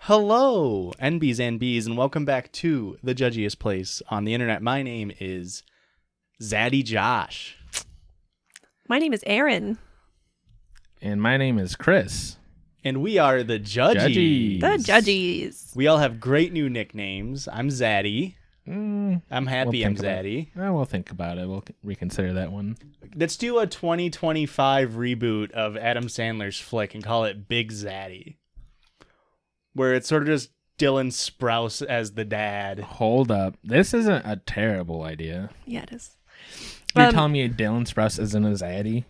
Hello, NBs and Bs, and welcome back to the Judgiest place on the internet. My name is Zaddy Josh. My name is Aaron. And my name is Chris. And we are the Judgies. The Judgies. We all have great new nicknames. I'm Zaddy. I'm happy I'm Zaddy. We'll think about it. We'll reconsider that one. Let's do a 2025 reboot of Adam Sandler's flick and call it Big Zaddy. Where it's sort of just Dylan Sprouse as the dad. Hold up. This isn't a terrible idea. Yeah, it is. You're telling me Dylan Sprouse isn't a zaddy?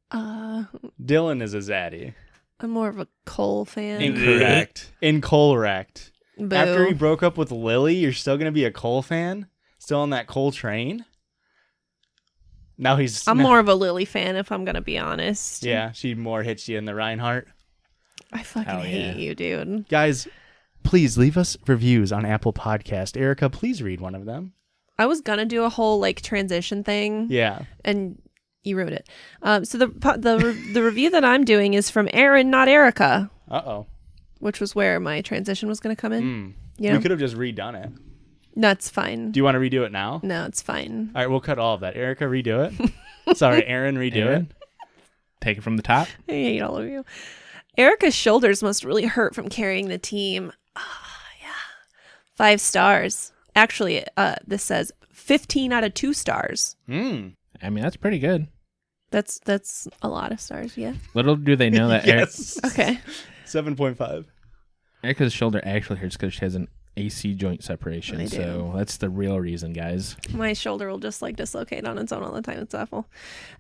Dylan is a zaddy. I'm more of a Cole fan. Incorrect. Incorrect. Boo. After he broke up with Lily, you're still going to be a Cole fan? Still on that Cole train? Now he's... I'm more of a Lily fan, if I'm going to be honest. Yeah, she more hits you in the Reinhardt. I fucking hate you, dude. Guys, please leave us reviews on Apple Podcast. Erica, please read one of them. I was going to do a whole transition thing. Yeah. And you ruined it. So the review that I'm doing is from Aaron, not Erica. Uh-oh. Which was where my transition was going to come in. We could have just redone it. No, it's fine. Do you want to redo it now? No, it's fine. All right, we'll cut all of that. Erica, redo it. Sorry, Aaron, redo it. Take it from the top. I hate all of you. Erica's shoulders must really hurt from carrying the team. Yeah. 5 stars. Actually, this says 15 out of 2 stars. I mean, that's pretty good. That's a lot of stars, yeah. Little do they know that Yes. Okay. 7.5. Erica's shoulder actually hurts because she has an AC joint separation. I do. So that's the real reason, guys. My shoulder will just dislocate on its own all the time. It's awful.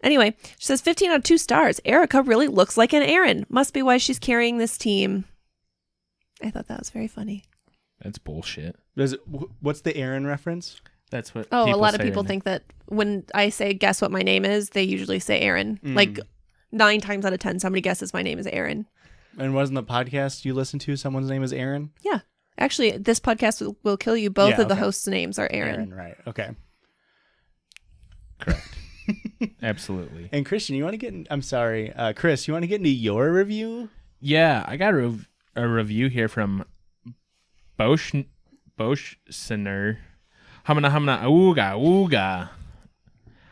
Anyway, she says 15 out of 2 stars. Erica really looks like an Aaron. Must be why she's carrying this team. I thought that was very funny. That's bullshit. What's the Aaron reference? That's what a lot of say people right think that when I say guess what my name is, they usually say Aaron. 9 times out of 10, somebody guesses my name is Aaron. And wasn't the podcast you listened to, someone's name is Aaron? Yeah. Actually, this podcast will kill you. Both of the hosts' names are Aaron. Right. Okay. Correct. Absolutely. And Christian, you want to get in, I'm sorry, Chris, you want to get into your review? Yeah, I got a review here from Boschner. Hamna ooga ooga.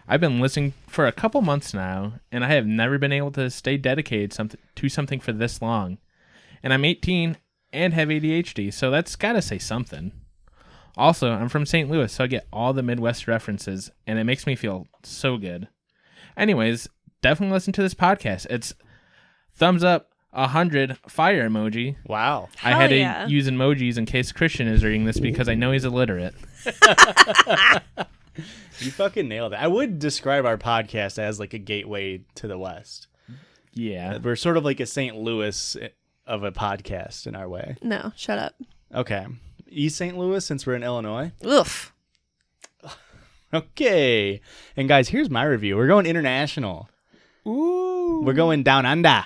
I've been listening for a couple months now, and I have never been able to stay dedicated to something for this long. And I'm 18 and have ADHD, so that's got to say something. Also, I'm from St. Louis, so I get all the Midwest references, and it makes me feel so good. Anyways, definitely listen to this podcast. It's thumbs up, 100, fire emoji. Wow. I had to use emojis in case Christian is reading this because I know he's illiterate. You fucking nailed it. I would describe our podcast as a gateway to the West. Yeah. We're sort of like a St. Louis of a podcast in our way. No, shut up. Okay. East St. Louis, since we're in Illinois. Oof. Okay. And guys, here's my review. We're going international. Ooh. We're going down under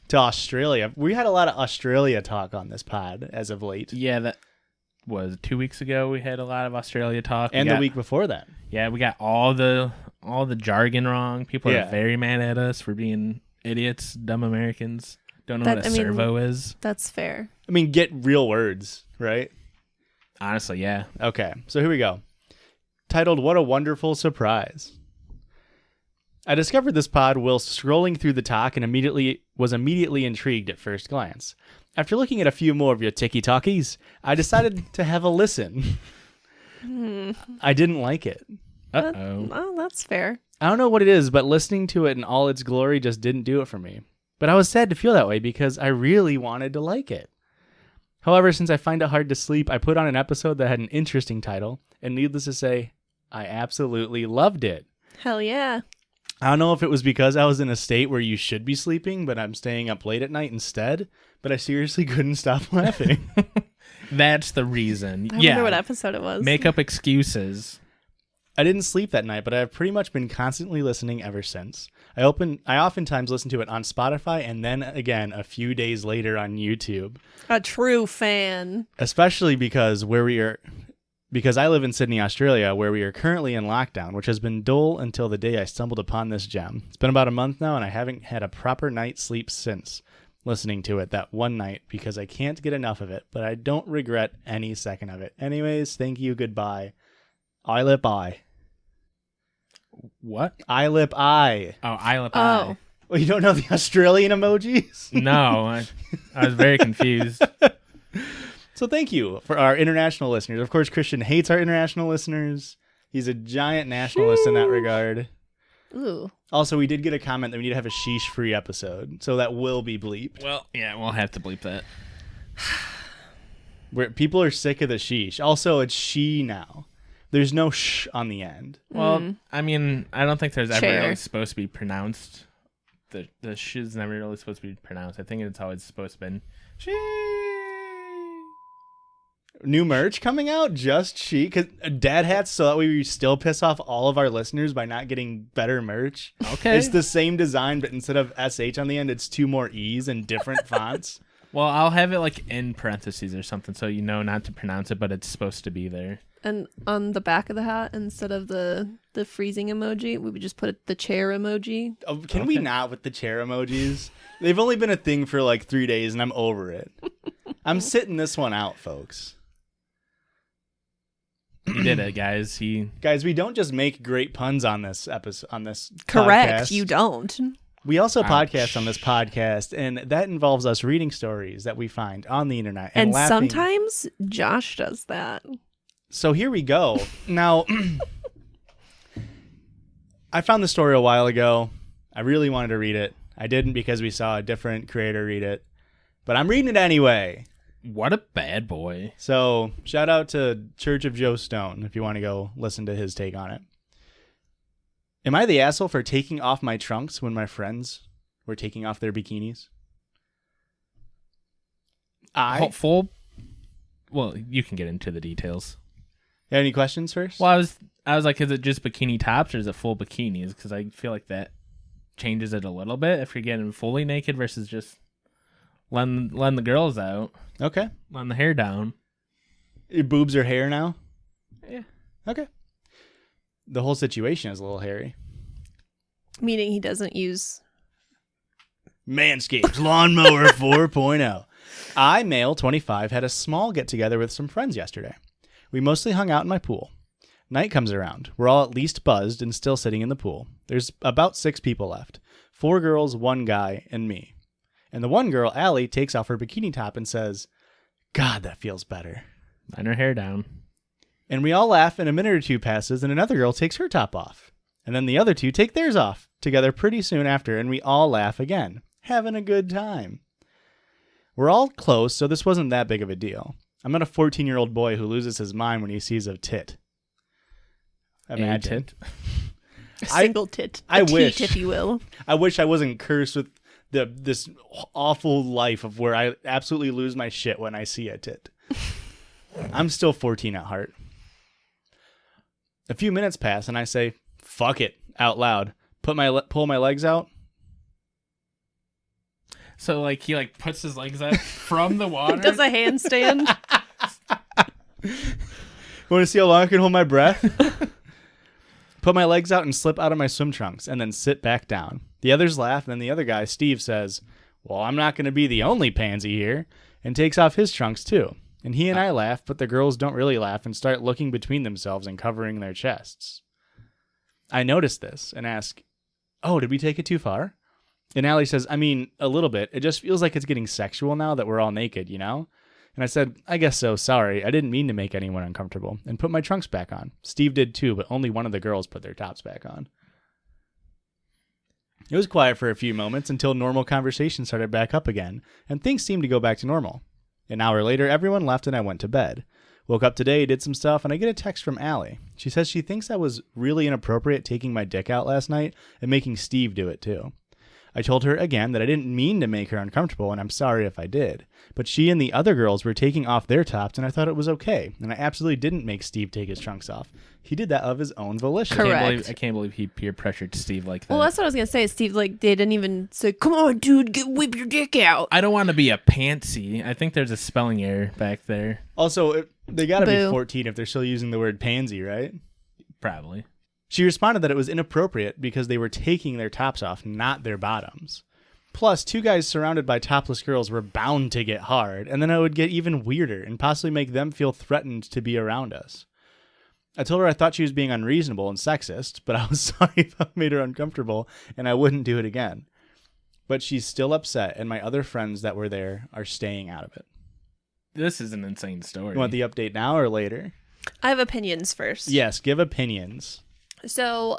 to Australia. We had a lot of Australia talk on this pod as of late. Yeah, that was 2 weeks ago. We had a lot of Australia talk. And the week before that. Yeah, we got all the jargon wrong. People are very mad at us for being idiots, dumb Americans. Don't know what a servo is. That's fair. I mean, get real words, right? Honestly, yeah. Okay, so here we go. Titled, What a Wonderful Surprise. I discovered this pod whilst scrolling through the talk and was immediately intrigued at first glance. After looking at a few more of your tiki-talkies, I decided to have a listen. I didn't like it. Uh-oh. Oh, that's fair. I don't know what it is, but listening to it in all its glory just didn't do it for me. But I was sad to feel that way because I really wanted to like it. However, since I find it hard to sleep, I put on an episode that had an interesting title, and needless to say, I absolutely loved it. Hell yeah. I don't know if it was because I was in a state where you should be sleeping, but I'm staying up late at night instead, but I seriously couldn't stop laughing. That's the reason. I wonder what episode it was. Make up excuses. I didn't sleep that night, but I've pretty much been constantly listening ever since. I oftentimes listen to it on Spotify and then again a few days later on YouTube. A true fan. Especially because I live in Sydney, Australia, where we are currently in lockdown, which has been dull until the day I stumbled upon this gem. It's been about a month now, and I haven't had a proper night's sleep since. listening to it that one night because I can't get enough of it, but I don't regret any second of it. Anyways, thank you. Goodbye. Eyelip eye. What? Eyelip eye. Oh, eyelip Oh. eye. Well, you don't know the Australian emojis? No, I was very confused. So thank you for our international listeners. Of course, Christian hates our international listeners. He's a giant nationalist in that regard. Ooh. Also, we did get a comment that we need to have a sheesh-free episode, so that will be bleeped. Well, yeah, we'll have to bleep that. Where people are sick of the sheesh. Also, it's she now. There's no sh on the end. Well, I mean, I don't think there's ever Chair. really supposed to be pronounced. The sh is never really supposed to be pronounced. I think it's always supposed to be she. New merch coming out, just she, because dad hats, so that way we still piss off all of our listeners by not getting better merch. Okay. It's the same design, but instead of SH on the end, it's 2 more E's and different fonts. Well, I'll have it like in parentheses or something, so you know not to pronounce it, but it's supposed to be there. And on the back of the hat, instead of the freezing emoji, we would just put the chair emoji. Oh, can we not with the chair emojis? They've only been a thing for like 3 days, and I'm over it. I'm sitting this one out, folks. You did it, guys. Guys, we don't just make great puns on this episode, on this Correct, podcast. you don't. We also Ouch. podcast on this podcast, and that involves us reading stories that we find on the internet and And laughing. sometimes Josh does that. So here we go. Now, I found the story a while ago. I really wanted to read it. I didn't because we saw a different creator read it, but I'm reading it anyway. What a bad boy. So shout out to Church of Joe Stone if you want to go listen to his take on it. Am I the asshole for taking off my trunks when my friends were taking off their bikinis? Hopeful. Well, you can get into the details. You have any questions first? Well, I was like, is it just bikini tops or is it full bikinis? Because I feel like that changes it a little bit if you're getting fully naked versus just letting the girls out, Okay. letting the hair down. Your boobs are hair now? Yeah. Okay. The whole situation is a little hairy. Meaning he doesn't use. Manscaped Lawnmower 4.0. I, male 25, had a small get-together with some friends yesterday. We mostly hung out in my pool. Night comes around. We're all at least buzzed and still sitting in the pool. There's about 6 people left. 4 girls, 1 guy, and me. And the one girl, Allie, takes off her bikini top and says, "God, that feels better." Letting her hair down. And we all laugh, and a minute or 2 passes, and another girl takes her top off. And then the other 2 take theirs off together pretty soon after, and we all laugh again, having a good time. We're all close, so this wasn't that big of a deal. I'm not a 14-year-old boy who loses his mind when he sees a tit. Imagine. A tit. A single tit. I A wish. teat, if you will. I wish I wasn't cursed with this awful life of where I absolutely lose my shit when I see a tit. I'm still 14 at heart. A few minutes pass and I say, "Fuck it," out loud. Pull my legs out. So like he like puts his legs up from the water. Does a handstand. Want to see how long I can hold my breath? Put my legs out and slip out of my swim trunks and then sit back down. The others laugh, and then the other guy, Steve, says, "Well, I'm not going to be the only pansy here," and takes off his trunks too. And he and I laugh, but the girls don't really laugh and start looking between themselves and covering their chests. I notice this and ask, "Oh, did we take it too far?" And Allie says, "I mean, a little bit. It just feels like it's getting sexual now that we're all naked, you know?" And I said, "I guess so. Sorry. I didn't mean to make anyone uncomfortable," and put my trunks back on. Steve did too, but only one of the girls put their tops back on. It was quiet for a few moments until normal conversation started back up again, and things seemed to go back to normal. An hour later, everyone left and I went to bed. Woke up today, did some stuff, and I get a text from Allie. She says she thinks I was really inappropriate taking my dick out last night and making Steve do it too. I told her again that I didn't mean to make her uncomfortable, and I'm sorry if I did. But she and the other girls were taking off their tops, and I thought it was okay. And I absolutely didn't make Steve take his trunks off. He did that of his own volition. Correct. I can't believe he peer pressured Steve like that. Well, that's what I was going to say. Steve, like, they didn't even say, "Come on, dude, whip your dick out." I don't want to be a pantsy. I think there's a spelling error back there. Also, they got to be Boo. 14 if they're still using the word pansy, right? Probably. She responded that it was inappropriate because they were taking their tops off, not their bottoms. Plus, two guys surrounded by topless girls were bound to get hard, and then it would get even weirder and possibly make them feel threatened to be around us. I told her I thought she was being unreasonable and sexist, but I was sorry if I made her uncomfortable, and I wouldn't do it again. But she's still upset, and my other friends that were there are staying out of it. This is an insane story. You want the update now or later? I have opinions first. Yes, give opinions. So,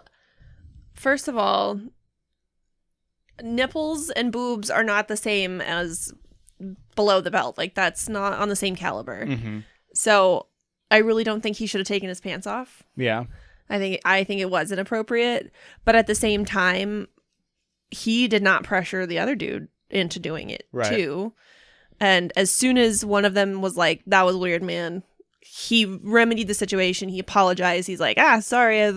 first of all, nipples and boobs are not the same as below the belt. Like, that's not on the same caliber. Mm-hmm. So, I really don't think he should have taken his pants off. Yeah. I think it was inappropriate. But at the same time, he did not pressure the other dude into doing it, too. And as soon as one of them was like, that was weird, man, he remedied the situation. He apologized. He's like, sorry, I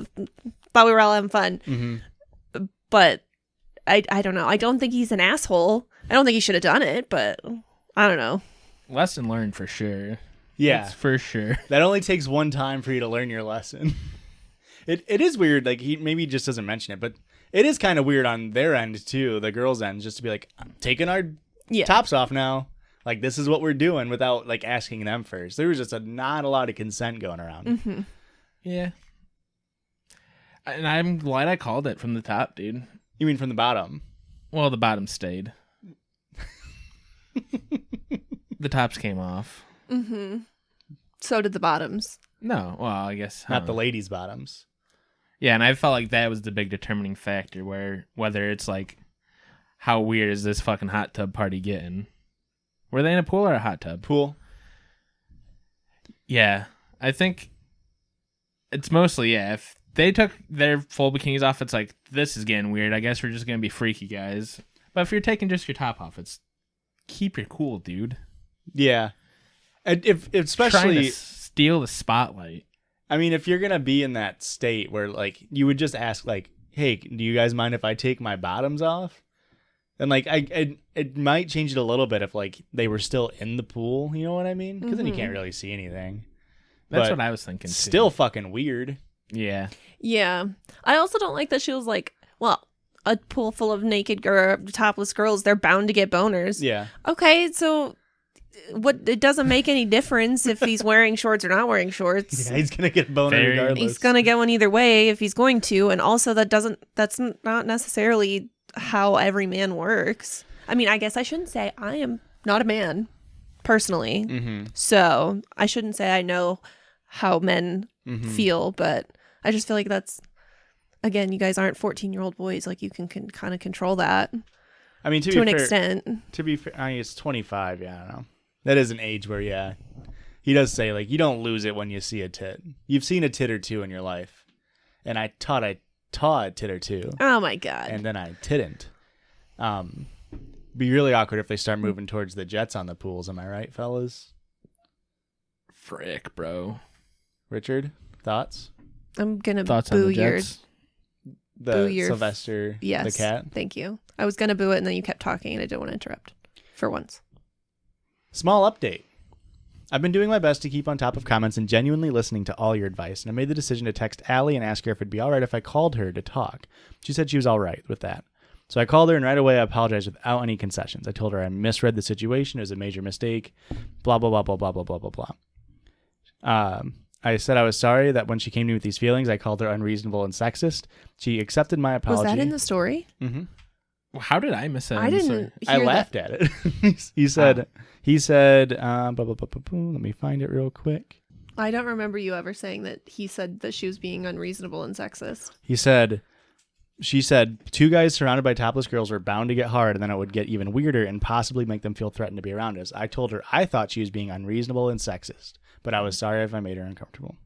thought we were all having fun. Mm-hmm. But I don't know. I don't think he's an asshole. I don't think he should have done it, but I don't know. Lesson learned for sure. Yeah. That's for sure. That only takes one time for you to learn your lesson. It is weird. Like, he maybe just doesn't mention it, but it is kind of weird on their end, too, the girls' end, just to be like, I'm taking our tops off now. Like, this is what we're doing without, like, asking them first. There was just not a lot of consent going around. Mm-hmm. Yeah. And I'm glad I called it from the top, dude. You mean from the bottom? Well, the bottom stayed. The tops came off. Mm-hmm. So did the bottoms. No, well, I guess Not the ladies' bottoms. Yeah, and I felt like that was the big determining factor, whether it's like, how weird is this fucking hot tub party getting? Were they in a pool or a hot tub? Pool. Yeah, I think it's mostly, if they took their full bikinis off, it's like, this is getting weird. I guess we're just going to be freaky guys. But if you're taking just your top off, it's keep your cool, dude. Yeah. And if especially trying to steal the spotlight. I mean, if you're going to be in that state where, like, you would just ask, like, hey, do you guys mind if I take my bottoms off? And, like, it might change it a little bit if, like, they were still in the pool. You know what I mean? Because then you can't really see anything. That's But what I was thinking, too. Still fucking weird. Yeah. Yeah. I also don't like that she was like, well, a pool full of naked topless girls, they're bound to get boners. Yeah. Okay, so it doesn't make any difference if he's wearing shorts or not wearing shorts. Yeah, he's going to get a boner regardless. He's going to get one either way if he's going to. And also that's not necessarily how every man works. I mean, I guess I shouldn't say I am not a man personally. Mm-hmm. So I shouldn't say I know how men feel, but I just feel like that's, again, you guys aren't 14-year-old boys. Like, you can kind of control that. I mean, to an extent. To be fair, I mean, it's 25. Yeah, I don't know. That is an age where, yeah, he does say, like, you don't lose it when you see a tit. You've seen a tit or two in your life. And I taught a tit or two. Oh, my God. And then I didn't. Be really awkward if they start moving towards the jets on the pools. Am I right, fellas? Frick, bro. Richard, thoughts? I'm going to Thoughts on boo the your... Jets? The Sylvester, yes, the cat? Thank you. I was going to boo it, and then you kept talking, and I didn't want to interrupt. For once. Small update. I've been doing my best to keep on top of comments and genuinely listening to all your advice, and I made the decision to text Allie and ask her if it'd be all right if I called her to talk. She said she was all right with that. So I called her, and right away I apologized without any concessions. I told her I misread the situation. It was a major mistake. Blah, blah, blah, blah, blah, blah, blah, blah, blah. I said I was sorry that when she came to me with these feelings, I called her unreasonable and sexist. She accepted my apology. Was that in the story? Mm-hmm. How did I miss that? I didn't I hear laughed at it. He said, blah, blah, blah, blah, blah. Let me find it real quick. I don't remember you ever saying that he said that she was being unreasonable and sexist. She said, two guys surrounded by topless girls were bound to get hard, and then it would get even weirder and possibly make them feel threatened to be around us. I told her I thought she was being unreasonable and sexist, but I was sorry if I made her uncomfortable.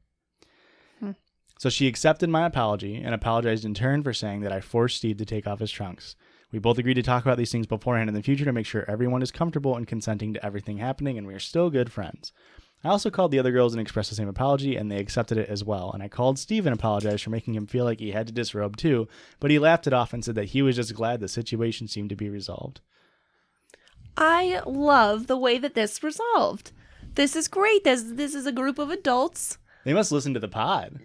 So she accepted my apology and apologized in turn for saying that I forced Steve to take off his trunks. We both agreed to talk about these things beforehand in the future to make sure everyone is comfortable and consenting to everything happening, and we are still good friends. I also called the other girls and expressed the same apology, and they accepted it as well. And I called Steve and apologized for making him feel like he had to disrobe too, but he laughed it off and said that he was just glad the situation seemed to be resolved. I love the way that this resolved. This is great. This is a group of adults. They must listen to the pod.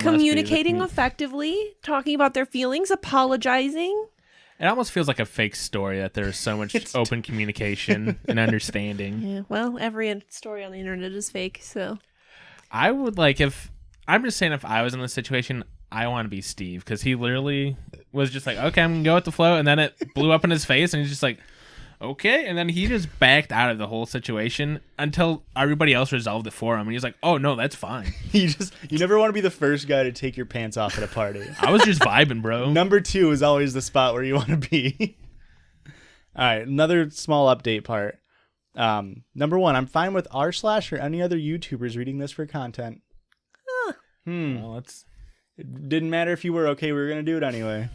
Communicating effectively, talking about their feelings, apologizing. It almost feels like a fake story that there's so much open communication and understanding. Yeah, well, every story on the internet is fake, so. I would if I was in this situation, I want to be Steve, because he literally was just like, okay, I'm going to go with the flow, and then it blew up in his face, and he's just like, okay, and then he just backed out of the whole situation until everybody else resolved it for him, and he's like, oh, no, that's fine. You never want to be the first guy to take your pants off at a party. I was just vibing, bro. Number 2 is always the spot where you want to be. All right, another small update part. Number 1, I'm fine with r/ or any other YouTubers reading this for content. Well, It didn't matter if you were okay. We were going to do it anyway.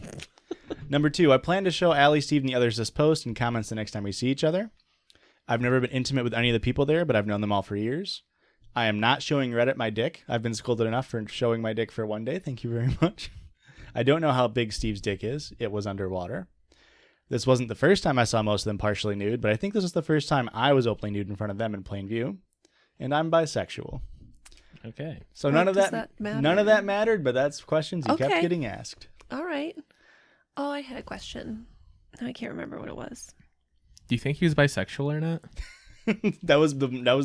Number 2, I plan to show Allie, Steve, and the others this post and comments the next time we see each other. I've never been intimate with any of the people there, but I've known them all for years. I am not showing Reddit my dick. I've been scolded enough for showing my dick for one day. Thank you very much. I don't know how big Steve's dick is. It was underwater. This wasn't the first time I saw most of them partially nude, but I think this was the first time I was openly nude in front of them in plain view. And I'm bisexual. okay. So What none of does that matter? none of that mattered, but that's questions you kept Okay. getting asked. All right. Oh, I had a question. I can't remember what it was. Do you think he was bisexual or not? That was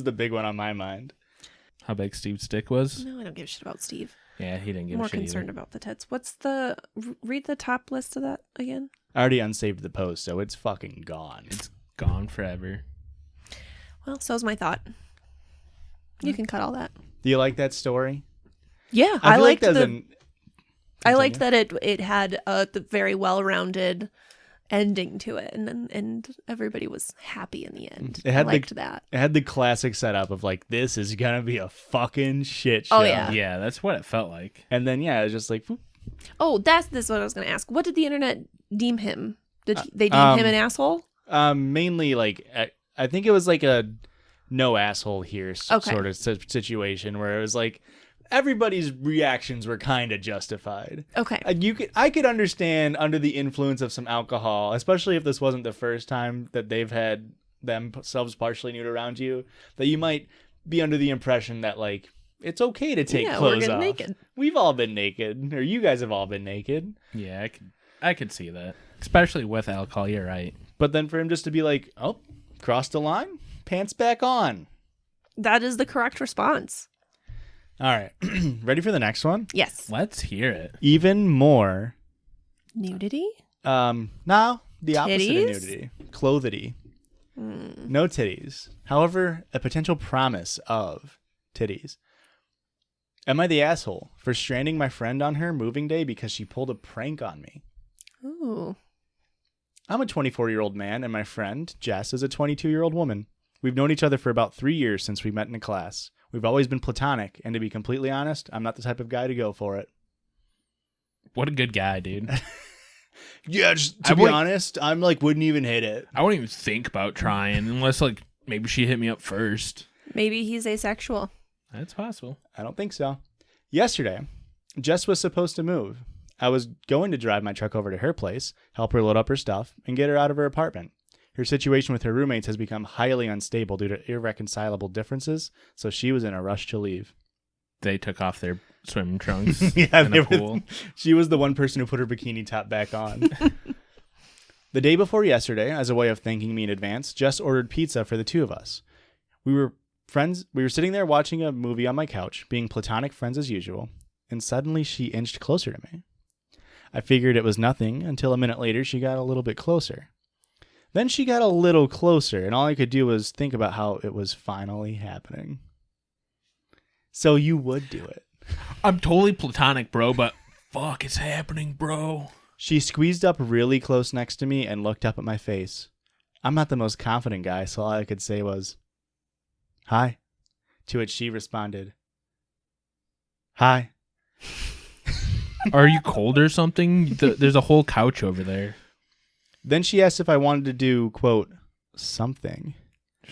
the big one on my mind. How big Steve's dick was? No, I don't give a shit about Steve. Yeah, he didn't give More a shit concerned either. about the tits. Read the top list of that again? I already unsaved the post, so it's fucking gone. It's gone forever. Well, so's my thought. You can cut all that. Do you like that story? Yeah, I I feel liked like the. I liked that it had the very well-rounded ending to it, and everybody was happy in the end. It had I liked that. It had the classic setup of like, this is gonna be a fucking shit show. Oh, yeah. Yeah, that's what it felt like. And then it was just like, whoop. Oh, this is what I was going to ask. What did the internet deem him? Did they deem him an asshole? Mainly like I think it was like a no asshole here Okay. sort of situation where it was like everybody's reactions were kind of justified. Okay. I could understand under the influence of some alcohol, especially if this wasn't the first time that they've had themselves partially nude around you, that you might be under the impression that like it's okay to take Yeah, we're clothes getting off. naked. We've all been naked, or you guys have all been naked. Yeah, I could see that. Especially with alcohol, you're right. But then for him just to be like, oh, crossed the line, pants back on. That is the correct response. All right. Ready for the next one? Yes. Let's hear it. Even more. Nudity? No, the opposite Titties? of nudity. Clothity. No titties. However, a potential promise of titties. Am I the asshole for stranding my friend on her moving day because she pulled a prank on me? Ooh. I'm a 24-year-old man, and my friend, Jess, is a 22-year-old woman. We've known each other for about 3 years since we met in a class. We've always been platonic, and to be completely honest, I'm not the type of guy to go for it. What a good guy, dude. Yeah, just to be honest, I'm like, wouldn't even hit it. I wouldn't even think about trying unless like maybe she hit me up first. Maybe he's asexual. That's possible. I don't think so. Yesterday, Jess was supposed to move. I was going to drive my truck over to her place, help her load up her stuff, and get her out of her apartment. Her situation with her roommates has become highly unstable due to irreconcilable differences, so she was in a rush to leave. They took off their swim trunks Yeah, in the pool. She was the one person who put her bikini top back on. The day before yesterday, as a way of thanking me in advance, Jess ordered pizza for the two of us. We were sitting there watching a movie on my couch, being platonic friends as usual, and suddenly she inched closer to me. I figured it was nothing until a minute later she got a little bit closer. Then she got a little closer, and all I could do was think about how it was finally happening. So you would do it. I'm totally platonic, bro, but fuck, it's happening, bro. She squeezed up really close next to me and looked up at my face. I'm not the most confident guy, so all I could say was, "Hi." To which she responded, "Hi." Are you cold or something? There's a whole couch over there. Then she asked if I wanted to do, quote, something.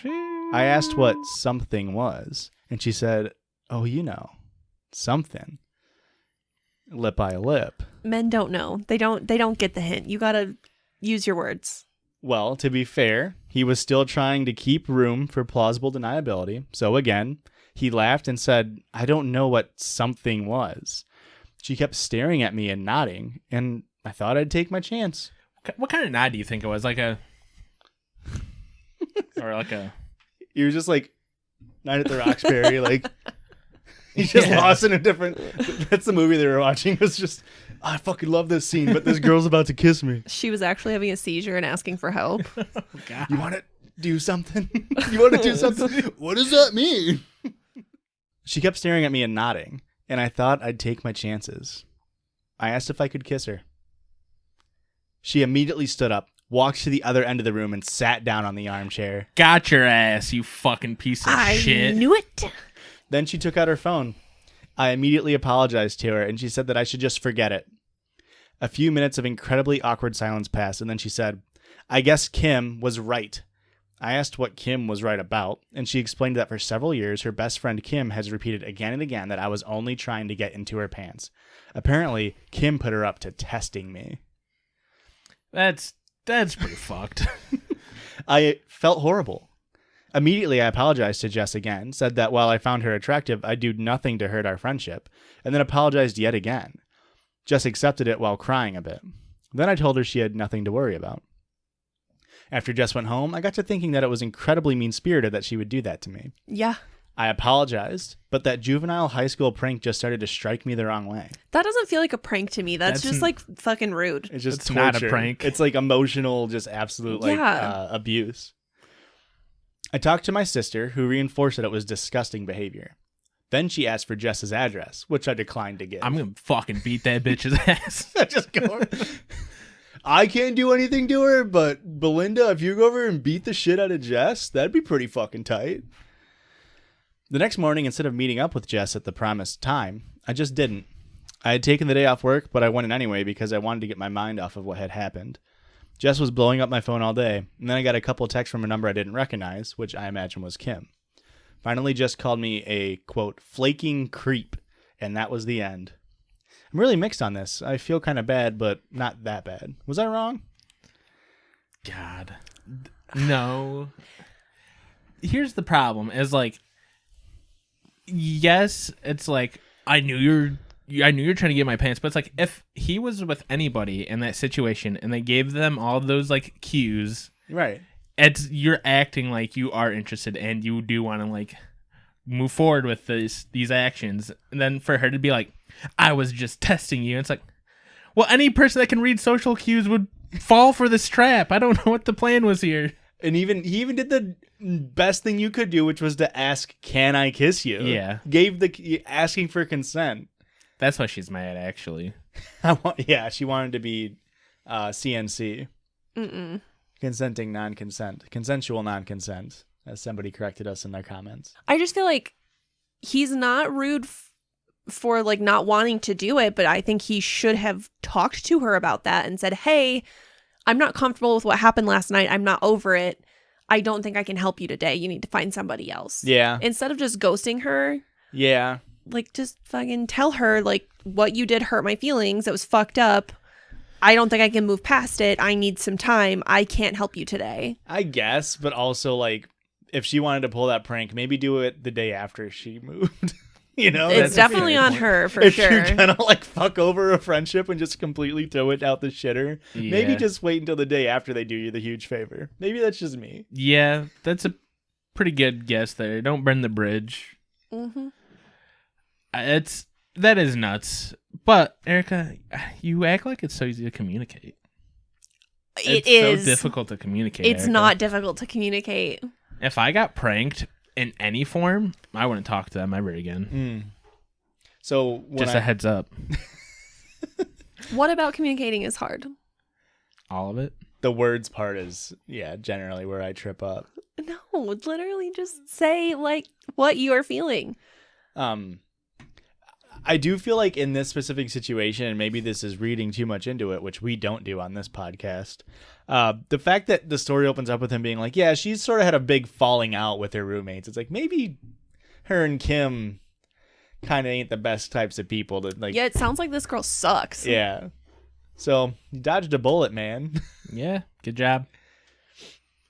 I asked what something was, and she said, "Oh, you know, something." Lip by lip. Men don't know. They don't get the hint. You gotta use your words. Well, to be fair, he was still trying to keep room for plausible deniability. So again, he laughed and said, "I don't know what something was." She kept staring at me and nodding, and I thought I'd take my chance. What kind of nod do you think it was? Like a... or like a... You were just like, Night at the Roxbury, like... He just lost in a different... That's the movie they were watching. It was just, I fucking love this scene, but this girl's about to kiss me. She was actually having a seizure and asking for help. Oh, God. You want to do something? You want to do something? What does that mean? She kept staring at me and nodding, and I thought I'd take my chances. I asked if I could kiss her. She immediately stood up, walked to the other end of the room, and sat down on the armchair. Got your ass, you fucking piece of shit. I knew it. Then she took out her phone. I immediately apologized to her, and she said that I should just forget it. A few minutes of incredibly awkward silence passed, and then she said, I guess Kim was right. I asked what Kim was right about, and she explained that for several years, her best friend Kim has repeated again and again that I was only trying to get into her pants. Apparently, Kim put her up to testing me. That's pretty fucked. I felt horrible. Immediately, I apologized to Jess again, said that while I found her attractive, I'd do nothing to hurt our friendship, and then apologized yet again. Jess accepted it while crying a bit. Then I told her she had nothing to worry about. After Jess went home, I got to thinking that it was incredibly mean-spirited that she would do that to me. Yeah. I apologized, but that juvenile high school prank just started to strike me the wrong way. That doesn't feel like a prank to me. That's just like fucking rude. It's just It's not a torture. prank. It's like emotional, just absolute abuse. I talked to my sister, who reinforced that it was disgusting behavior. Then she asked for Jess's address, which I declined to give. I'm going to fucking beat that bitch's ass. Just go. I can't do anything to her, but Belinda, if you go over and beat the shit out of Jess, that'd be pretty fucking tight. The next morning, instead of meeting up with Jess at the promised time, I just didn't. I had taken the day off work, but I went in anyway because I wanted to get my mind off of what had happened. Jess was blowing up my phone all day, and then I got a couple texts from a number I didn't recognize, which I imagine was Kim. Finally, Jess called me a, quote, flaking creep, and that was the end. I'm really mixed on this. I feel kind of bad, but not that bad. Was I wrong? God. No. Here's the problem, is like, yes, it's like, I knew you're trying to get my pants, but it's like, if he was with anybody in that situation and they gave them all those like cues, Right. You're acting like you are interested and you do want to like move forward with these actions, and then for her to be like, I was just testing you, it's like, well, any person that can read social cues would fall for this trap. I don't know what the plan was here. And he even did the best thing you could do, which was to ask, "Can I kiss you?" Yeah. Gave asking for consent. That's why she's mad, actually. She wanted to be CNC. Mm-mm. Consenting non-consent. Consensual non-consent, as somebody corrected us in their comments. I just feel like he's not rude for like not wanting to do it, but I think he should have talked to her about that and said, hey, I'm not comfortable with what happened last night. I'm not over it. I don't think I can help you today. You need to find somebody else. Yeah. Instead of just ghosting her. Yeah. Like, just fucking tell her, like, what you did hurt my feelings. It was fucked up. I don't think I can move past it. I need some time. I can't help you today. I guess, but also, like, if she wanted to pull that prank, maybe do it the day after she moved. You know? It's definitely on her, for if sure. If you're gonna, like, fuck over a friendship and just completely throw it out the shitter, maybe just wait until the day after they do you the huge favor. Maybe that's just me. Yeah, that's a pretty good guess there. Don't burn the bridge. Mm-hmm. That is nuts. But Erica, you act like it's so easy to communicate. It is so difficult to communicate. It's Erica. not difficult to communicate. If I got pranked in any form, I wouldn't talk to them ever again. So just a heads up. What about communicating is hard? All of it. The words part is generally where I trip up. No, literally just say like what you are feeling. I do feel like in this specific situation, and maybe this is reading too much into it, which we don't do on this podcast, the fact that the story opens up with him being like, yeah, she's sort of had a big falling out with her roommates. It's like, maybe her and Kim kind of ain't the best types of people to like. Yeah, it sounds like this girl sucks. Yeah. So you dodged a bullet, man. Yeah, good job.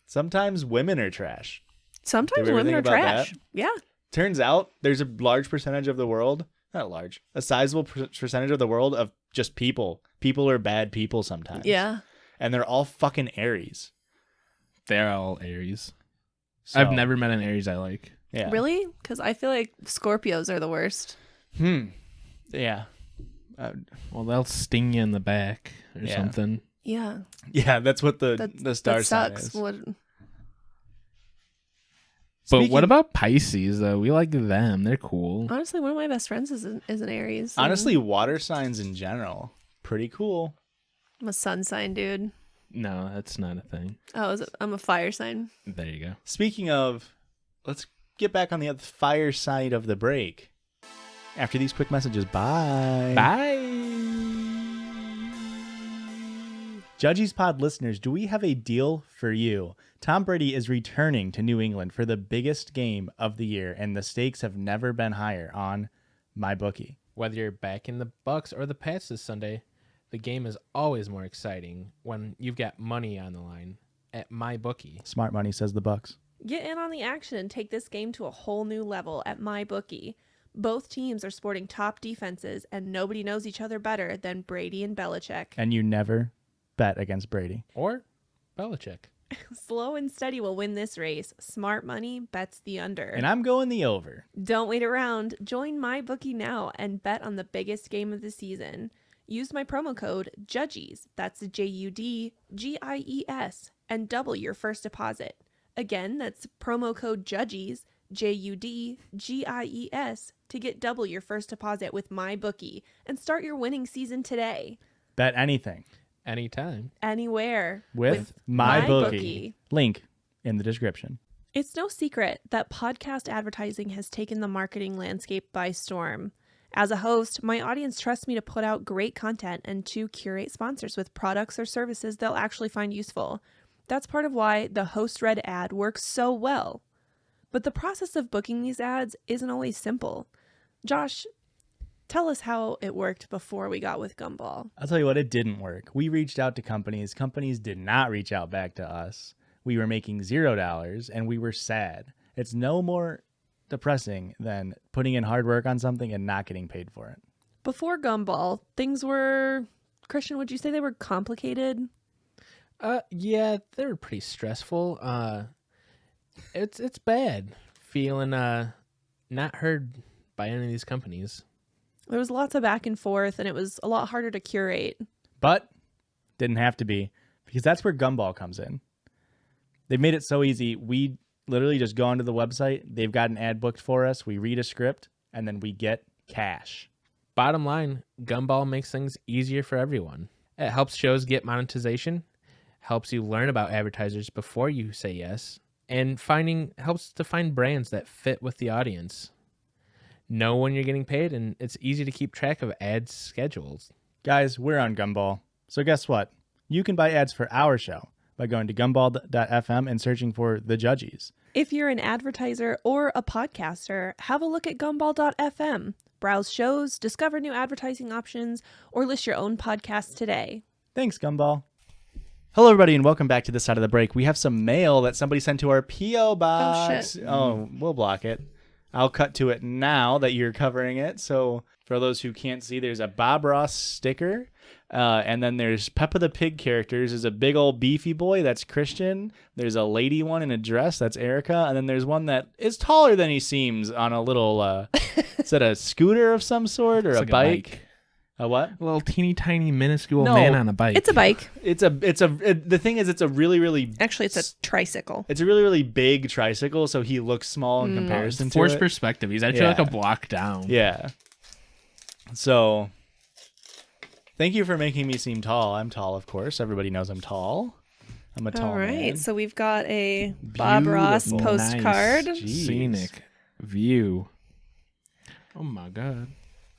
Sometimes women are trash. Sometimes Do we ever women are think about trash. that? Yeah. Turns out there's a large percentage of the world. Not large, a sizable percentage of the world of just people. People are bad people sometimes. Yeah. and they're all fucking Aries. They're all Aries. So, I've never met an Aries I like. Yeah. Really? Because I feel like Scorpios are the worst. Yeah. Well, they'll sting you in the back or Yeah. something. Yeah. Yeah, that's what the star that sign sucks. is. But what about Pisces, though? We like them. They're cool. Honestly, one of my best friends is an Aries. Honestly, water signs in general, pretty cool. I'm a sun sign, dude. No, that's not a thing. Oh, is it? I'm a fire sign. There you go. Speaking Speaking of, let's get back on the other fire side of the break. After these quick messages, bye. Bye. Judgies Pod listeners, do we have a deal for you? Tom Brady is returning to New England for the biggest game of the year, and the stakes have never been higher on MyBookie. Whether you're backing the Bucks or the Pats this Sunday, the game is always more exciting when you've got money on the line at MyBookie. Smart money, says the Bucks. Get in on the action and take this game to a whole new level at MyBookie. Both teams are sporting top defenses, and nobody knows each other better than Brady and Belichick. And you never bet against Brady. Or Belichick. Slow and steady will win this race. Smart money bets the under. And I'm going the over. Don't wait around. Join MyBookie now and bet on the biggest game of the season. Use my promo code Judgies, that's JUDGIES, and double your first deposit. Again, that's promo code Judgies, JUDGIES, to get double your first deposit with MyBookie and start your winning season today. Bet anything Anytime. Anywhere with MyBookie. Link in the description. It's no secret that podcast advertising has taken the marketing landscape by storm. As a host, my audience trusts me to put out great content and to curate sponsors with products or services they'll actually find useful. That's part of why the host read ad works so well. But the process of booking these ads isn't always simple. Josh, tell us how it worked before we got with Gumball. I'll tell you what, it didn't work. We reached out to companies. Companies did not reach out back to us. We were making $0 and we were sad. It's no more depressing than putting in hard work on something and not getting paid for it. Before Gumball, things were, Christian, would you say they were complicated? Yeah, they were pretty stressful. It's bad feeling not heard by any of these companies. There was lots of back and forth, and it was a lot harder to curate. But didn't have to be, because that's where Gumball comes in. They've made it so easy. We literally just go onto the website. They've got an ad booked for us. We read a script, and then we get cash. Bottom line, Gumball makes things easier for everyone. It helps shows get monetization, helps you learn about advertisers before you say yes, and helps to find brands that fit with the audience. Know when you're getting paid, and it's easy to keep track of ad schedules. Guys, we're on Gumball. So guess what? You can buy ads for our show by going to gumball.fm and searching for The Judgies. If you're an advertiser or a podcaster, have a look at gumball.fm. Browse shows, discover new advertising options, or list your own podcast today. Thanks, Gumball. Hello, everybody, and welcome back to this side of the break. We have some mail that somebody sent to our P.O. box. shit. Oh, we'll block it. I'll cut to it now that you're covering it. So for those who can't see, there's a Bob Ross sticker. And then there's Peppa the Pig characters. There's a big old beefy boy. That's Christian. There's a lady one in a dress. That's Erica. And then there's one that is taller than he seems on a little, is that a scooter of some sort or It's a like bike? A what? A little teeny tiny minuscule No. man on a bike. It's a bike. The thing is, it's a really, really, Actually, it's a tricycle. it's a really, really big tricycle. So he looks small in comparison to Forced it. perspective. He's actually Yeah. like a block down. Yeah. So, thank you for making me seem tall. I'm tall, of course. Everybody knows I'm tall. I'm a tall All right, man. so we've got a Bob Ross Beautiful. postcard. Nice. Jeez. Scenic view. Oh my god.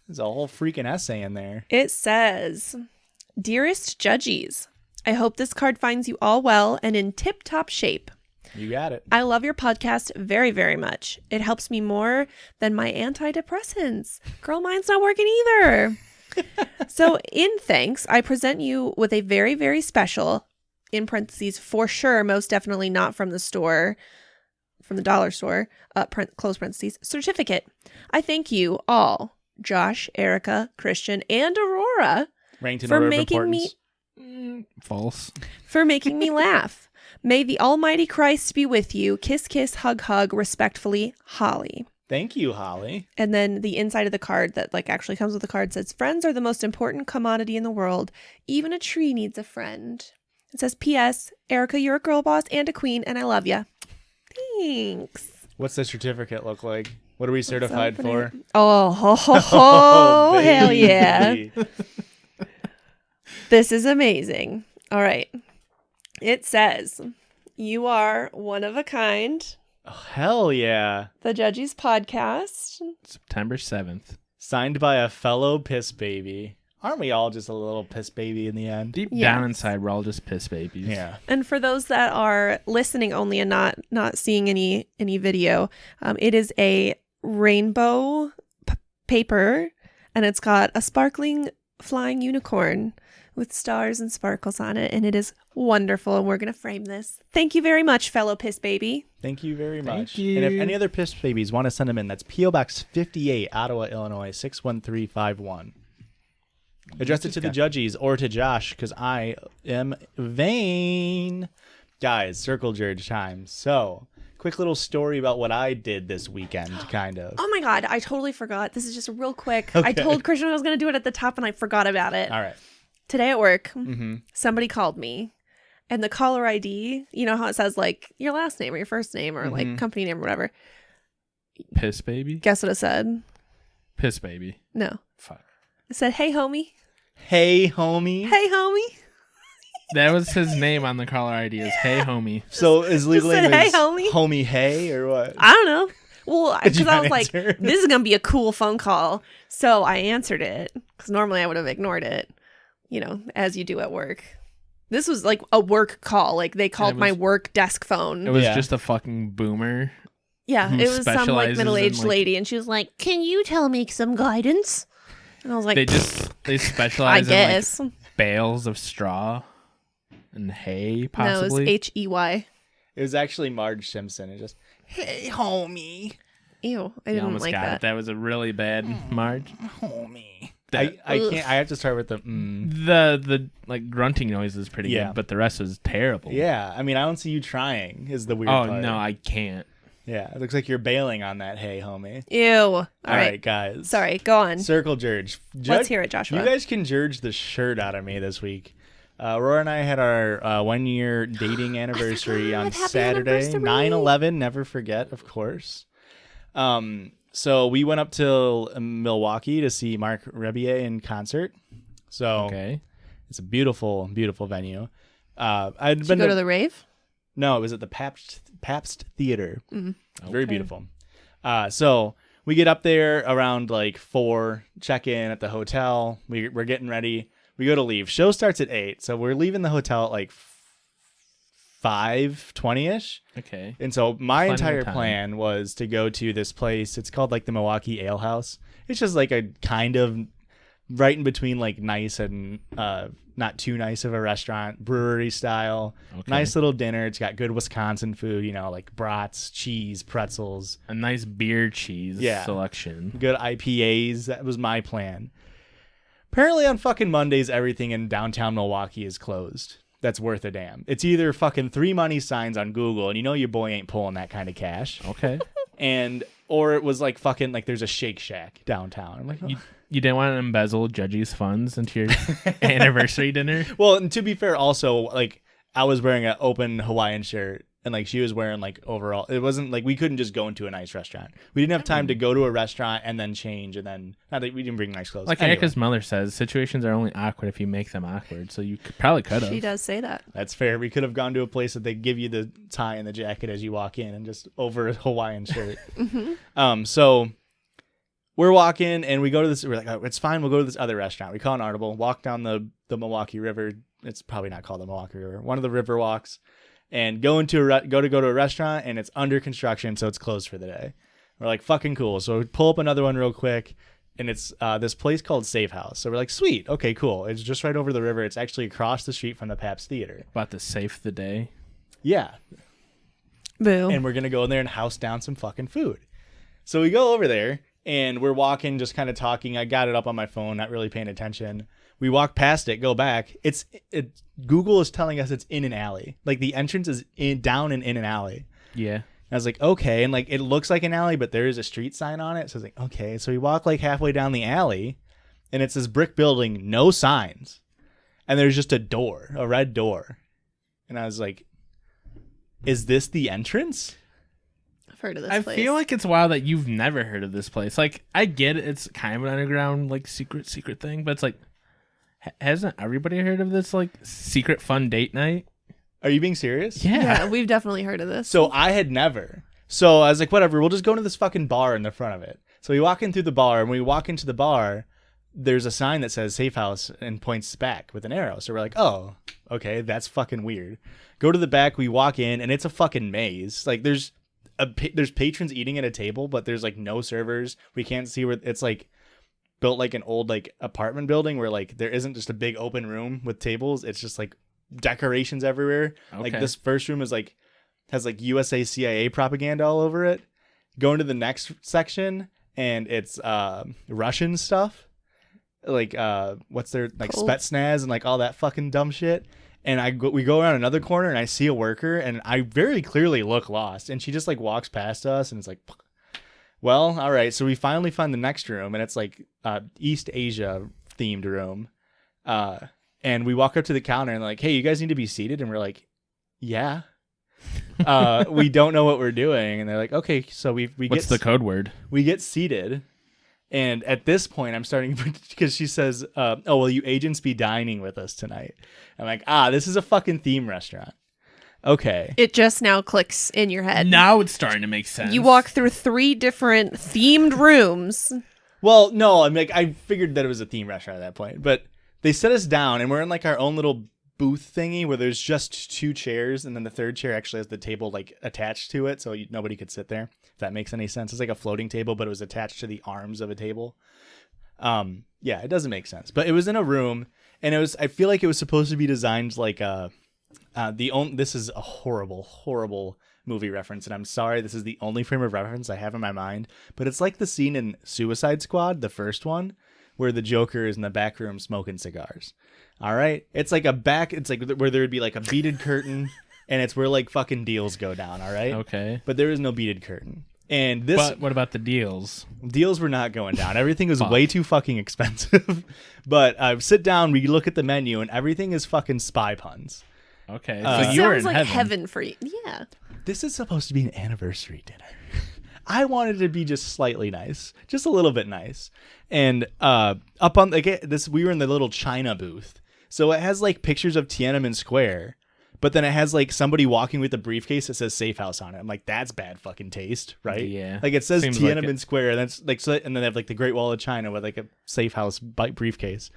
There's a whole freaking essay in there. It says, "Dearest Judgies, I hope this card finds you all well and in tip-top shape. You got it. I love your podcast very, very much. It helps me more than my antidepressants. Girl, mine's not working either." So in thanks, I present you with a very, very special, in parentheses, for sure, most definitely not from the store, from the dollar store, close parentheses, certificate. I thank you all, Josh, Erica, Christian, and Aurora, Ranked in for order of making importance. me False. For making me laugh. May the almighty Christ be with you. Kiss, kiss, hug, hug. Respectfully, Holly. Thank you, Holly. And then the inside of the card that like actually comes with the card says, friends are the most important commodity in the world. Even a tree needs a friend. It says, P.S. Erica, you're a girl boss and a queen, and I love ya. Thanks. What's the certificate look like? What are we certified for? Oh, ho, ho, ho, hell baby. yeah. This is amazing. All right. It says, you are one of a kind. Oh, hell yeah. The Judgies podcast. September 7th. Signed by a fellow piss baby. Aren't we all just a little piss baby in the end? Deep Yes. down inside, we're all just piss babies. Yeah. And for those that are listening only and not seeing any video, it is a rainbow paper, and it's got a sparkling flying unicorn with stars and sparkles on it, and it is wonderful, and we're going to frame this. Thank you very much, fellow piss baby. Thank you very much. Thank you. And if any other piss babies want to send them in, that's P.O. Box 58, Ottawa, Illinois, 61351. Address it to the Judgies or to Josh, because I am vain. Guys, circle Judge time. So, quick little story about what I did this weekend, kind of. Oh my God, I totally forgot. This is just real quick. Okay. I told Christian I was going to do it at the top, and I forgot about it. All right. Today at work, Mm-hmm. somebody called me, and the caller ID, you know how it says like your last name or your first name or like company name or whatever. Piss baby? Guess what it said? Piss baby. No. Fuck. It said, hey, homie. Hey, homie. Hey, homie. That was his name on the caller ID is Hey Homie. So, is legal Just name said, is "Hey, homie." Homie Hey, or what? I don't know. Well, Did you because I not was like, answer? this is going to be a cool phone call. So I answered it because normally I would have ignored it, you know, as you do at work. This was like a work call. Like they called my work desk phone. It was Yeah. just a fucking boomer. Yeah, who it was some like specializes in, middle-aged like- lady, and she was like, "Can you tell me some guidance?" And I was like, They "I specialize in guess." like bales of straw and hay, No, it was possibly. H-E-Y. It was actually Marge Simpson. It just, hey, homie. Ew, I You didn't almost like got that. it. That was a really bad Marge. Homie. That- I can't. I have to start with the The like grunting noise is pretty Yeah. good, but the rest was terrible. Yeah, I mean, I don't see you trying. Is the weird Oh part. no, I can't. Yeah, it looks like you're bailing on that. Hey, homie. Ew. All right. right, guys. Sorry, go on. Circle Judge. Let's hear it, Joshua. You guys can judge the shirt out of me this week. Aurora and I had our 1 year dating anniversary on Happy Saturday, anniversary. 9/11. Never forget, of course. So we went up to Milwaukee to see Mark Rebier in concert. So Okay. it's a beautiful, beautiful venue. I'd Did you been go to the rave? No, it was at the Pabst Theater. Mm-hmm. Very Okay. beautiful. So we get up there around like 4, check in at the hotel. We're getting ready. We go to leave. Show starts at 8, so we're leaving the hotel at like 5:20ish. Okay. And so my Plenty of entire time. plan was to go to this place. It's called like the Milwaukee Ale House. It's just like a kind of right in between like nice and not too nice of a restaurant, brewery style. Okay. Nice little dinner. It's got good Wisconsin food, you know, like brats, cheese, pretzels, A nice beer cheese Yeah. selection. good IPAs. That was my plan. Apparently on fucking Mondays, everything in downtown Milwaukee is closed. That's worth a damn. It's either fucking 3 money signs on Google, and you know your boy ain't pulling that kind of cash, Okay. or it was like fucking like there's a Shake Shack downtown. I'm like, oh. You didn't want to embezzle Judgies funds into your anniversary dinner? Well, and to be fair, also like I was wearing an open Hawaiian shirt, and like she was wearing like overall. It wasn't like we couldn't just go into a nice restaurant. We didn't have time to go to a restaurant and then change, and then not that we didn't bring nice clothes. Like Anyway, Erica's mother says, situations are only awkward if you make them awkward. So you probably could have. She does say that. that's fair. We could have gone to a place that they give you the tie and the jacket as you walk in, and just over a Hawaiian shirt. So we're walking, and we go to this. We're like, oh, it's fine. We'll go to this other restaurant. We call an audible. Walk down the Milwaukee River. It's probably not called the Milwaukee River. One of the river walks, and go to a restaurant, and it's under construction, so it's closed for the day. We're like, fucking cool. So we pull up another one real quick, and it's this place called Safehouse. So we're like, sweet, okay, cool. It's just right over the river. It's actually across the street from the Pabst Theater. About to save the day. Yeah, Boo. and we're gonna go in there and house down some fucking food. So we go over there, And we're walking, just kind of talking. I got it up on my phone, not really paying attention. We walk past it, go back. Google is telling us it's in an alley. Like the entrance is down and in an alley. Yeah. And I was like, okay. And like it looks like an alley, but there is a street sign on it. So I was like, okay. So we walk like halfway down the alley, and it's this brick building, no signs. And there's just a door, a red door. And I was like, is this the entrance? I've heard of this I place. feel like it's wild that you've never heard of this place. Like, I get it. It's kind of an underground, like, secret thing. But it's like, hasn't everybody heard of this, like, secret fun date night? Are you being serious? Yeah, we've definitely heard of this. So I had never. So I was like, whatever, we'll just go to this fucking bar in the front of it. So we walk in through the bar, and when we walk into the bar, there's a sign that says Safehouse and points back with an arrow. So we're like, oh, okay, that's fucking weird. Go to the back, we walk in, and it's a fucking maze. Like there's patrons eating at a table, but there's like no servers. We can't see where it's like built like an old like apartment building where like there isn't just a big open room with tables. It's just like decorations everywhere. Okay. Like this first room is like has like USA CIA propaganda all over it. Go into the next section and it's Russian stuff. Like what's their like Cool. Spetsnaz and like all that fucking dumb shit. And we go around another corner and I see a worker and I very clearly look lost, and she just like walks past us and it's like, well, all right. So we finally find the next room, and it's like East Asia themed room. And we walk up to the counter and like, hey, you guys need to be seated. And we're like, yeah. We don't know what we're doing. And they're like, okay, so we What's the code word? We get seated. And at this point, I'm starting because she says, oh, will you agents be dining with us tonight? I'm like, this is a fucking theme restaurant. Okay. It just now clicks in your head. Now it's starting to make sense. You walk through 3 different themed rooms. Well, no, I'm like, I figured that it was a theme restaurant at that point. But they set us down, and we're in like our own little booth thingy where there's just 2 chairs, and then the third chair actually has the table like attached to it, so nobody could sit there. If that makes any sense. It's like a floating table, but it was attached to the arms of a table. Yeah, it doesn't make sense. But it was in a room, and I feel like it was supposed to be designed like this is a horrible movie reference, and I'm sorry, this is the only frame of reference I have in my mind, but it's like the scene in Suicide Squad, the first one, where the Joker is in the back room smoking cigars. All right, it's like it's like where there would be like a beaded curtain, and it's where like fucking deals go down. All right, Okay. but there is no beaded curtain. And But what about the deals? deals were not going down. Everything was way too fucking expensive. But sit down, we look at the menu, and everything is fucking spy puns. Okay. Uh, So you're Sounds in like heaven. for you. Yeah. This is supposed to be an anniversary dinner. I wanted to be just slightly nice, just a little bit nice. And up on we were in the little China booth, so it has like pictures of Tiananmen Square, but then it has like somebody walking with a briefcase that says Safehouse on it. I'm like, that's bad fucking taste, right? Yeah. Like it says Seems like Tiananmen it. Square, and that's like, so, and then they have like the Great Wall of China with like a Safehouse briefcase.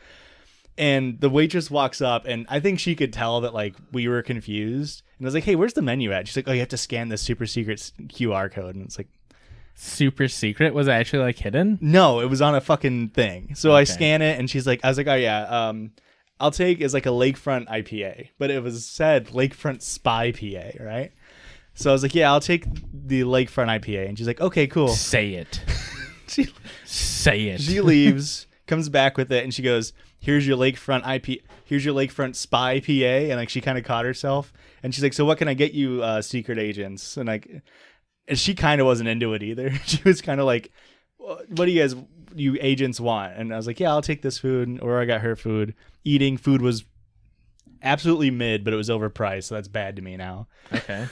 And the waitress walks up, and I think she could tell that like we were confused. And I was like, hey, where's the menu at? She's like, oh, you have to scan this super secret QR code. And it's like, Super secret? Was it actually like hidden? no, it was on a fucking thing. So I Okay. scan it, and I was like, oh yeah, I'll take is like a lakefront IPA, but it was said lakefront spy PA, right? So I was like, yeah, I'll take the lakefront IPA, and she's like, okay, cool. Say it. She Say it. she leaves, comes back with it, and she goes, here's your lakefront spy PA, and like she kind of caught herself, and she's like, so what can I get you, secret agents? And like, and she kind of wasn't into it either. She was kind of like, what do you agents want? And I was like, yeah, I'll take this food. Or I got her food. Eating food was absolutely mid, but it was overpriced, so that's bad to me now. Okay.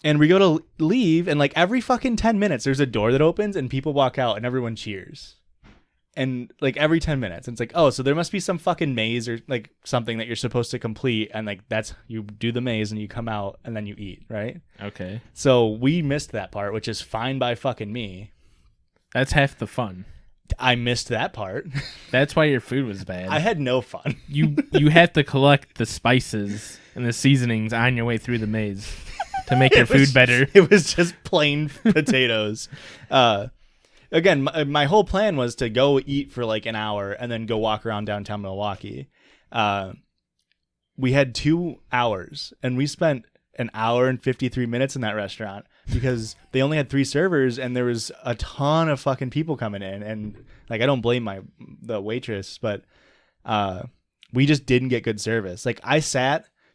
And we go to leave, and like every fucking 10 minutes, there's a door that opens, and people walk out, and everyone cheers. And like every 10 minutes, and it's like, oh, so there must be some fucking maze or like something that you're supposed to complete, and like that's, you do the maze and you come out and then you eat, right? Okay. So we missed that part, which is fine by fucking me. That's half the fun. I missed that part. That's why your food was bad. I had no fun. You have to collect the spices and the seasonings on your way through the maze to make your food better. It was just plain potatoes. Again, my whole plan was to go eat for like an hour and then go walk around downtown Milwaukee. We had 2 hours, and we spent an hour and 53 minutes in that restaurant. because they only had 3 servers and there was a ton of fucking people coming in. And like, I don't blame the waitress, but we just didn't get good service. Like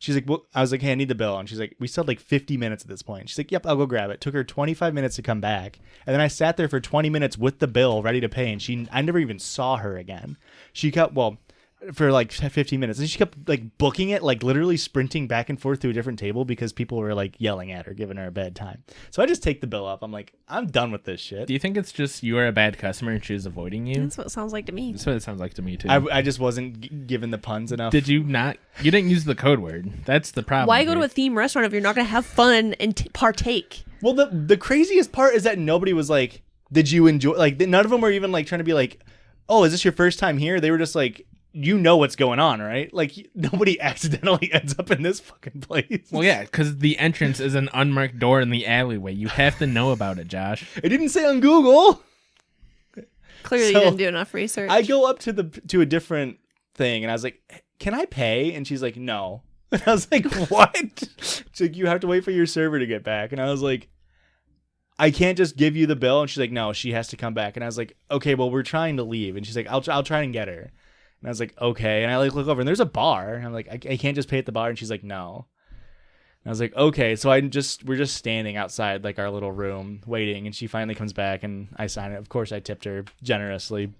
she's like, well, I was like, hey, I need the bill. And she's like, we still had like 50 minutes at this point. She's like, yep, I'll go grab it. Took her 25 minutes to come back. And then I sat there for 20 minutes with the bill ready to pay. And I never even saw her again. She kept, for like 15 minutes. And she kept like booking it, like literally sprinting back and forth to a different table because people were like yelling at her, giving her a bad time. So I just take the bill up. I'm like, I'm done with this shit. Do you think it's just you are a bad customer and she was avoiding you? That's what it sounds like to me. That's what it sounds like to me too. I just wasn't given the puns enough. Did you not? You didn't use the code word. That's the problem. Why go to a theme restaurant if you're not going to have fun and partake? Well, the craziest part is that nobody was like, did you enjoy? Like, none of them were even like trying to be like, oh, is this your first time here? They were just like, you know what's going on, right? Like, nobody accidentally ends up in this fucking place. Well, yeah, because the entrance is an unmarked door in the alleyway. You have to know about it, Josh. It didn't say on Google. Clearly, So, you didn't do enough research. I go up to a different thing, and I was like, can I pay? And she's like, no. And I was like, what? She's like, you have to wait for your server to get back. And I was like, I can't just give you the bill. And she's like, no, she has to come back. And I was like, okay, well, we're trying to leave. And she's like, I'll try and get her. And I was like, okay. And I like look over and there's a bar. And I'm like, I can't just pay at the bar. And she's like, no. And I was like, okay. So we're just standing outside like our little room waiting. And she finally comes back and I sign it. Of course, I tipped her generously.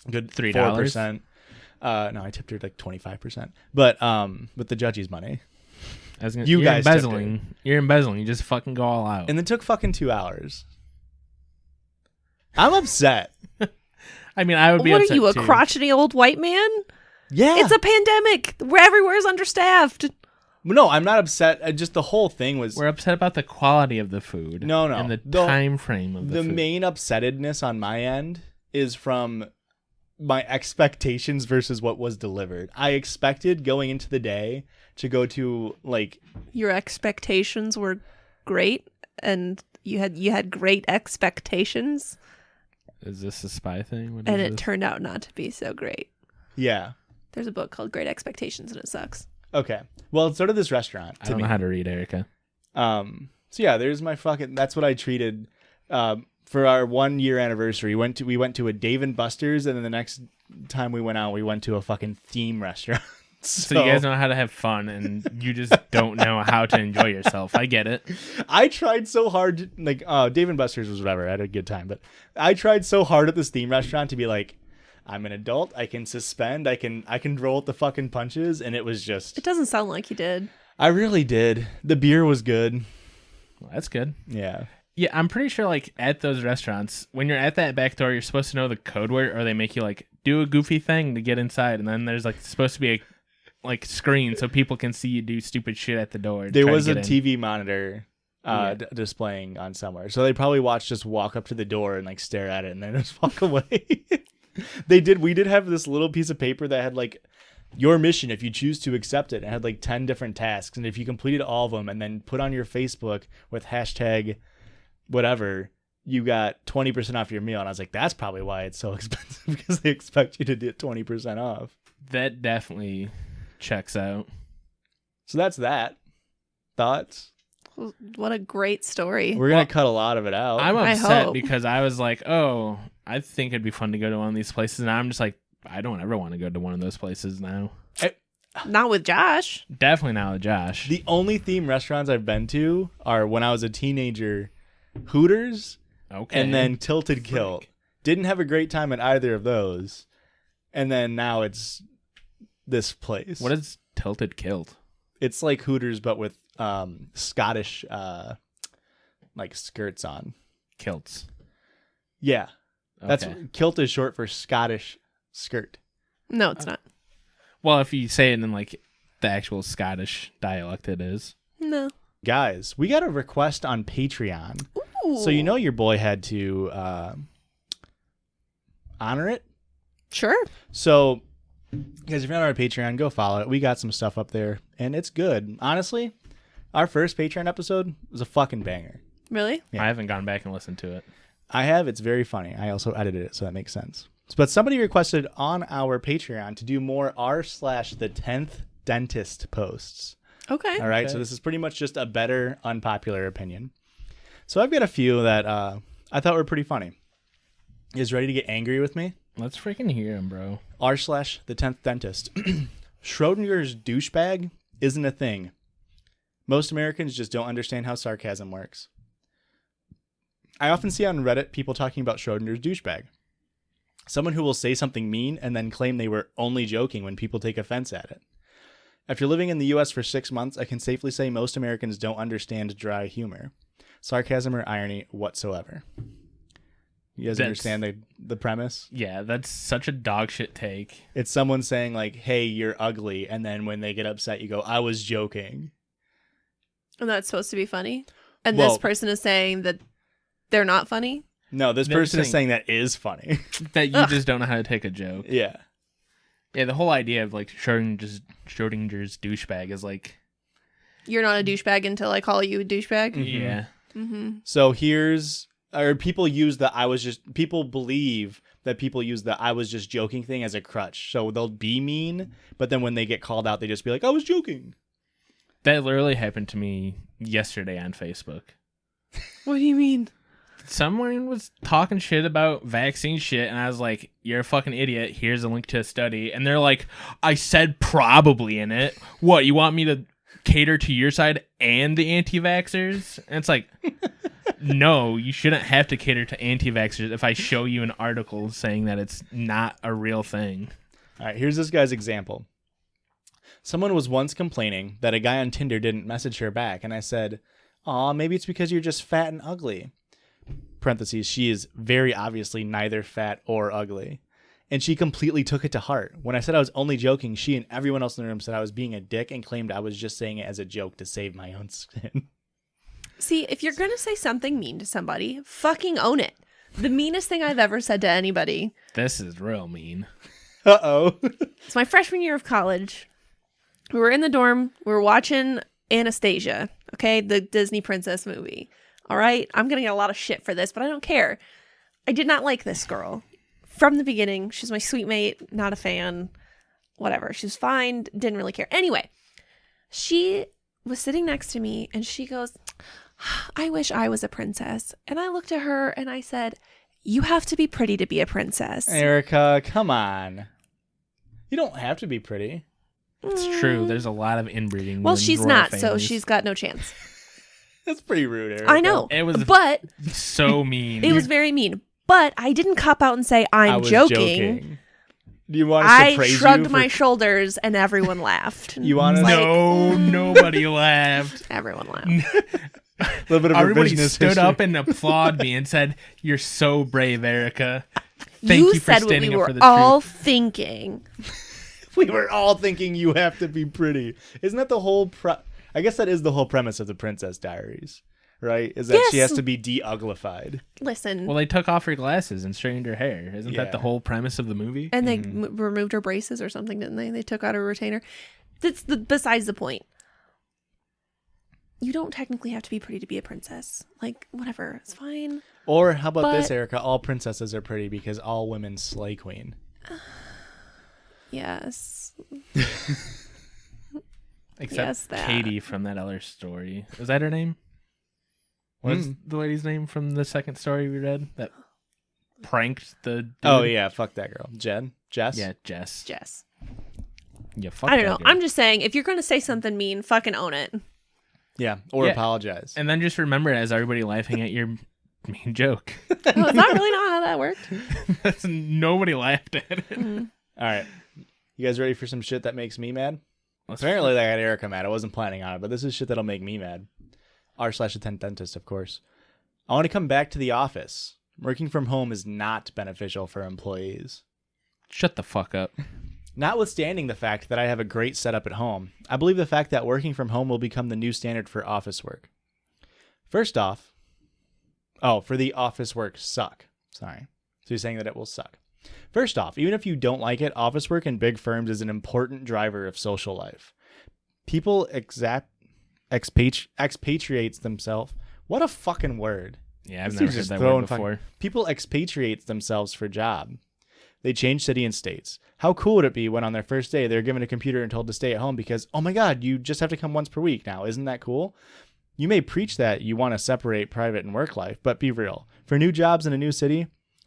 Good $3. 4%. No, I tipped her like 25%. But with the Judgies money. You're guys embezzling. You're embezzling. You just fucking go all out. And it took fucking 2 hours. I'm upset. I mean, I would be What upset are you, a too. crotchety old white man? Yeah. It's a pandemic. Where everywhere's understaffed. No, I'm not upset. Just the whole thing was... We're upset about the quality of the food. No. And the time frame of the food. The main upsettedness on my end is from my expectations versus what was delivered. I expected going into the day to go to like... Your expectations were great, and you had great expectations. Is this a spy thing? What And is it this? turned out not to be so great. Yeah. There's a book called Great Expectations, and it sucks. Okay. Well, so did this restaurant. I don't know how to read, Erica. So yeah, there's my fucking... That's what I treated... for our 1 year anniversary, we went to a Dave & Buster's, and then the next time we went out, we went to a fucking theme restaurant. So you guys know how to have fun, and you just don't know how to enjoy yourself. I get it. I tried so hard, Dave & Buster's was whatever. I had a good time, but I tried so hard at this theme restaurant to be like, I'm an adult. I can suspend. I can roll with the fucking punches, and it was just... It doesn't sound like you did. I really did. The beer was good. Well, that's good. Yeah. Yeah, I'm pretty sure, like, at those restaurants, when you're at that back door, you're supposed to know the code word, or they make you, like, do a goofy thing to get inside, and then there's, like, supposed to be a, like, screen so people can see you do stupid shit at the door. There was a TV monitor displaying on somewhere, so they probably watched just walk up to the door and, like, stare at it and then just walk away. We did have this little piece of paper that had, like, your mission if you choose to accept it. It had, like, 10 different tasks, and if you completed all of them and then put on your Facebook with hashtag whatever, you got 20% off your meal. And I was like, that's probably why it's so expensive, because they expect you to get 20% off. That definitely checks out. So that's that. Thoughts? What a great story. We're going to cut a lot of it out. I'm I upset hope. because I was like, oh, I think it'd be fun to go to one of these places. And I'm just like, I don't ever want to go to one of those places now. Not with Josh. Definitely not with Josh. The only theme restaurants I've been to are when I was a teenager, Hooters, Okay. and then Tilted Kilt. Didn't have a great time at either of those. And then now it's this place. What is Tilted Kilt? It's like Hooters, but with Scottish like skirts on. Kilts. Yeah. That's Okay. kilt is short for Scottish skirt. No, it's not. Well, if you say it in like the actual Scottish dialect, it is. No. Guys, we got a request on Patreon. Ooh. So you know your boy had to honor it. Sure. So, guys, if you're not on our Patreon, go follow it. We got some stuff up there, and it's good. Honestly, our first Patreon episode was a fucking banger. Really? Yeah. I haven't gone back and listened to it. I have. It's very funny. I also edited it, so that makes sense. But somebody requested on our Patreon to do more r/the 10th dentist posts. Okay. All right. Okay. So this is pretty much just a better unpopular opinion. So I've got a few that I thought were pretty funny. You guys ready to get angry with me? Let's freaking hear him, bro. r/the 10th dentist. Schrodinger's douchebag isn't a thing. Most Americans just don't understand how sarcasm works. I often see on Reddit people talking about Schrodinger's douchebag. Someone who will say something mean and then claim they were only joking when people take offense at it. After living in the U.S. for 6 months, I can safely say most Americans don't understand dry humor, sarcasm, or irony whatsoever. You guys understand the premise? Yeah, that's such a dog shit take. It's someone saying like, hey, you're ugly. And then when they get upset, you go, I was joking. And that's supposed to be funny? And Well- this person is saying that they're not funny? No, this They're person is saying- saying that is funny. That you just don't know how to take a joke. Yeah. Yeah, the whole idea of like Schrodinger's douchebag is like, You're not a douchebag until I call you a douchebag? yeah. Mm-hmm. So people use people believe that people use the I was just joking thing as a crutch. So they'll be mean, but then when they get called out, they just be like, I was joking. That literally happened to me yesterday on Facebook. What do you mean? Someone was talking shit about vaccine shit, and I was like, you're a fucking idiot. Here's a link to a study. And they're like, I said probably in it. What, you want me to cater to your side and the anti-vaxxers? And it's like, no, you shouldn't have to cater to anti-vaxxers if I show you an article saying that it's not a real thing. All right, here's this guy's example. Someone was once complaining that a guy on Tinder didn't message her back, and I said, aw, maybe it's because you're just fat and ugly. Parentheses, she is very obviously neither fat or ugly. And she completely took it to heart. When I said I was only joking, she and everyone else in the room said I was being a dick and claimed I was just saying it as a joke to save my own skin. See, if you're going to say something mean to somebody, fucking own it. The meanest thing I've ever said to anybody. This is real mean. Uh-oh. It's my freshman year of college. We were in the dorm. We were watching Anastasia, okay? The Disney princess movie. All right? I'm going to get a lot of shit for this, but I don't care. I did not like this girl. From the beginning, she's my sweet mate, not a fan, whatever. She was fine, didn't really care. Anyway, she was sitting next to me and she goes, I wish I was a princess. And I looked at her and I said, you have to be pretty to be a princess. Erica, come on. You don't have to be pretty. It's true. There's a lot of inbreeding. Well, within she's royal not, so families. she's got no chance. That's pretty rude, Erica. I know, It was but so mean. it was very mean. But I didn't cop out and say, I I'm was joking. Do you want us to I praise shrugged you for... my shoulders and everyone laughed. You want us... Like, No, nobody laughed. everyone laughed. A little bit of Everybody revisionist stood history. up and applauded me and said, "You're so brave, Erica. Thank you for said what standing we up were for the all truth." thinking. We were all thinking you have to be pretty. Isn't that the whole... I guess that is the whole premise of the Princess Diaries, right? Is that she Yes. has to be de-uglified. Listen, Well, they took off her glasses and straightened her hair. Isn't that the Yeah. whole premise of the movie? and they removed her braces or something, didn't they? They took out her retainer. That's besides the point. You don't technically have to be pretty to be a princess. Like, whatever, it's fine. Or how about this, But- Erica? All princesses are pretty because all women slay queen. Yes. Except Yes, that. Katie from that other story. Was that her name? What is the lady's name from the second story we read that pranked the dude? Oh, yeah. Fuck that girl. Jess? Yeah, Jess. Jess. Yeah, fuck I don't that know. girl. I'm just saying, if you're going to say something mean, fucking own it. Yeah. Or Yeah. apologize. And then just remember, as everybody laughing at your mean joke, Oh, is that really not how that worked? that's nobody laughed at it. All right. You guys ready for some shit that makes me mad? Let's- Apparently that got Erica mad. I wasn't planning on it, but this is shit that'll make me mad. r/the 10th dentist, of course. I want to come back to the office. Working from home is not beneficial for employees. Shut the fuck up. Notwithstanding the fact that I have a great setup at home, I believe the fact that working from home will become the new standard for office work. First off, for the office work suck. Sorry. So you're saying that it will suck. First off, even if you don't like it, office work in big firms is an important driver of social life. People expatriates themselves. What a fucking word. Yeah, I've This never dude's heard just that throwing word before. People expatriate themselves for job. They change city and states. How cool would it be when on their first day they're given a computer and told to stay at home because, oh my God, you just have to come once per week now. Isn't that cool? You may preach that you want to separate private and work life, but be real. For new jobs in a new city,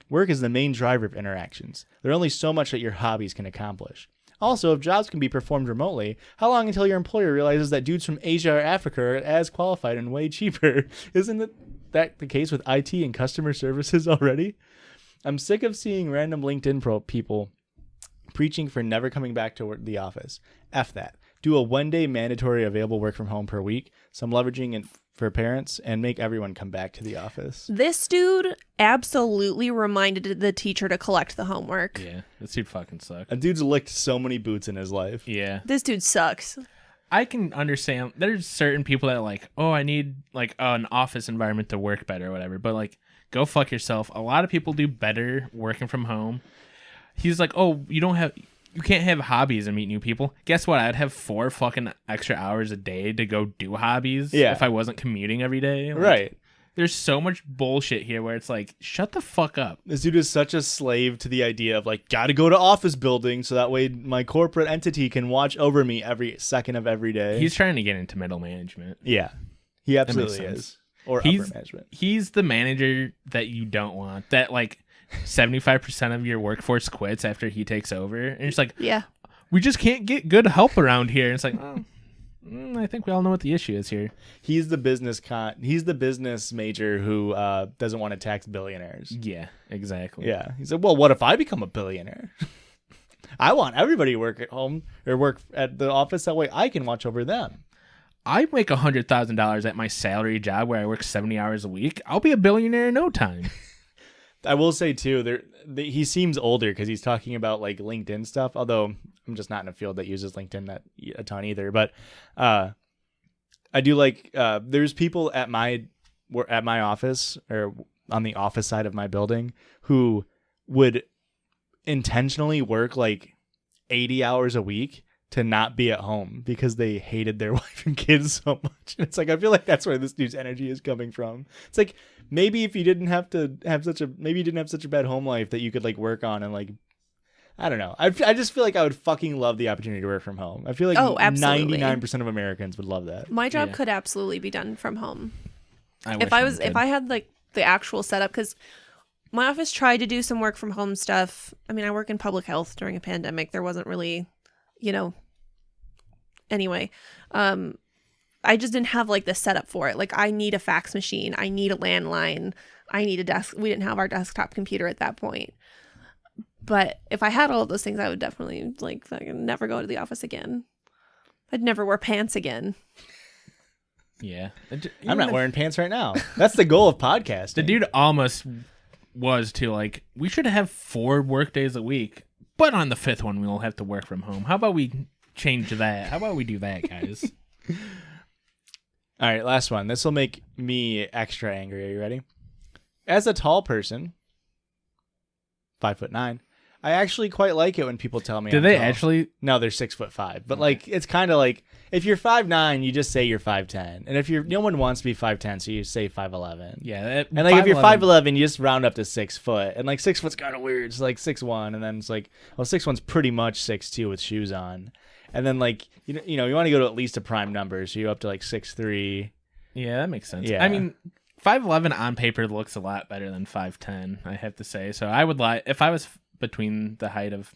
work is the main driver of interactions. There's only so much that your hobbies can accomplish. Also, if jobs can be performed remotely, how long until your employer realizes that dudes from Asia or Africa are as qualified and way cheaper? Isn't that the case with IT and customer services already? I'm sick of seeing random LinkedIn people preaching for never coming back to the office. F that. Do a 1-day mandatory available work from home per week, some leveraging for parents, and make everyone come back to the office. This dude absolutely reminded the teacher to collect the homework. Yeah, this dude fucking sucks. A dude's licked so many boots in his life. Yeah. This dude sucks. I can understand. There's certain people that are like, oh, I need like an office environment to work better or whatever. But like, go fuck yourself. A lot of people do better working from home. He's like, oh, you can't have hobbies and meet new people. Guess what? I'd have 4 fucking extra hours a day to go do hobbies if I wasn't commuting every day. Like, Right. There's so much bullshit here where it's like, shut the fuck up. This dude is such a slave to the idea of like, gotta go to office building so that way my corporate entity can watch over me every second of every day. He's trying to get into middle management. Yeah, he absolutely sense. is. Or He's- upper management. He's the manager that you don't want. That like 75% of your workforce quits after he takes over. And it's like, Yeah. we just can't get good help around here. And it's like, I think we all know what the issue is here. He's the business major who doesn't want to tax billionaires. Yeah, exactly. Yeah. He said, well, what if I become a billionaire? I want everybody to work at home or work at the office. That way I can watch over them. I make $100,000 at my salary job where I work 70 hours a week. I'll be a billionaire in no time. I will say too, he seems older because he's talking about like LinkedIn stuff. Although I'm just not in a field that uses LinkedIn a ton either. But I do like there's people at my office or on the office side of my building who would intentionally work like 80 hours a week to not be at home because they hated their wife and kids so much. And it's like, I feel like that's where this dude's energy is coming from. It's like, maybe if you didn't have such a bad home life that you could like work on and like, I don't know. I just feel like I would fucking love the opportunity to work from home. I feel like 99% of Americans would love that. My job could absolutely be done from home. If I had like the actual setup, because my office tried to do some work from home stuff. I mean, I work in public health during a pandemic. There wasn't really, anyway, I just didn't have like the setup for it. Like, I need a fax machine. I need a landline. I need a desk. We didn't have our desktop computer at that point. But if I had all of those things, I would definitely like fucking never go to the office again. I'd never wear pants again. Yeah. I'm not wearing pants right now. That's the goal of podcasting. The dude almost was to like, we should have 4 work days a week, but on the 5th one, we'll have to work from home. How about we change that? How about we do that, guys? All right, last one. This will make me extra angry. Are you ready? As a tall person, 5'9", I actually quite like it when people tell me. Do I'm they tall. actually? No, they're 6'5". But like, it's kind of like if you're 5'9", you just say you're 5'10", and if no one wants to be 5'10", so you say 5'11". Yeah. And like if you're 5'11", you just round up to 6 foot, and like 6 foot's kind of weird. It's like 6'1", and then it's like, well, 6'1's pretty much 6'2" with shoes on, and then like you want to go to at least a prime number, so you're up to like 6'3". Yeah, that makes sense. Yeah. I mean, 5'11" on paper looks a lot better than 5'10", I have to say. So I would lie if I was between the height of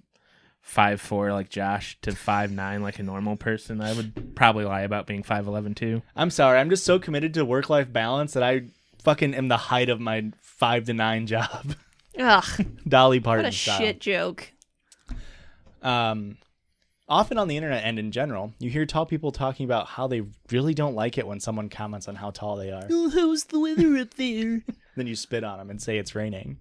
5'4" like Josh to 5'9" like a normal person, I would probably lie about being 5'11" too. I'm sorry, I'm just so committed to work-life balance that I fucking am the height of my 5 to 9 job. Ugh, Dolly Parton what a style. shit joke. Often on the internet and in general, you hear tall people talking about how they really don't like it when someone comments on how tall they are. Oh, how's the weather up there? Then you spit on them and say it's raining.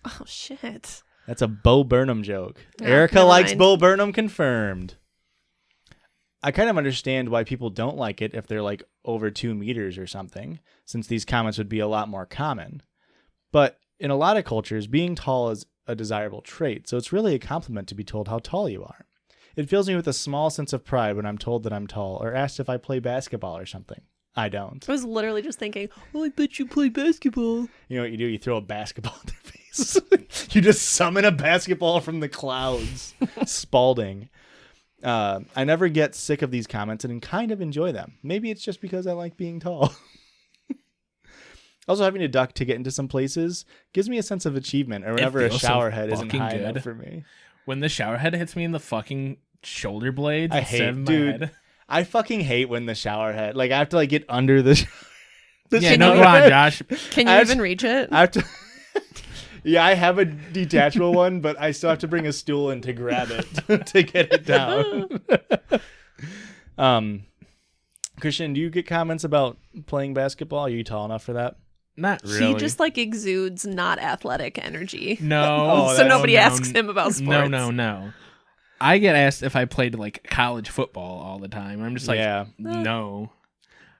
Oh, shit. That's a Bo Burnham joke. Oh, Erica never likes mind. Bo Burnham confirmed. I kind of understand why people don't like it if they're like over 2 meters or something, since these comments would be a lot more common. But in a lot of cultures, being tall is a desirable trait, so it's really a compliment to be told how tall you are. It fills me with a small sense of pride when I'm told that I'm tall or asked if I play basketball or something. I don't. I was literally just thinking, oh, I bet you play basketball. You know what you do? You throw a basketball in their face. You just summon a basketball from the clouds. Spalding. I never get sick of these comments and kind of enjoy them. Maybe it's just because I like being tall. Also, having to duck to get into some places gives me a sense of achievement, or whenever a shower head isn't high enough for me. When the shower head hits me in the fucking shoulder blades, I hate, dude. I fucking hate when the shower head, like I have to like get under the. Yeah, no, come on, Josh. Can you even reach it? I have to. Yeah, I have a detachable one, but I still have to bring a stool in to grab it to get it down. Christian, do you get comments about playing basketball? Are you tall enough for that? Not really. He just like exudes not athletic energy. No. So nobody asks him about sports. No. I get asked if I played like college football all the time. I'm just like, no.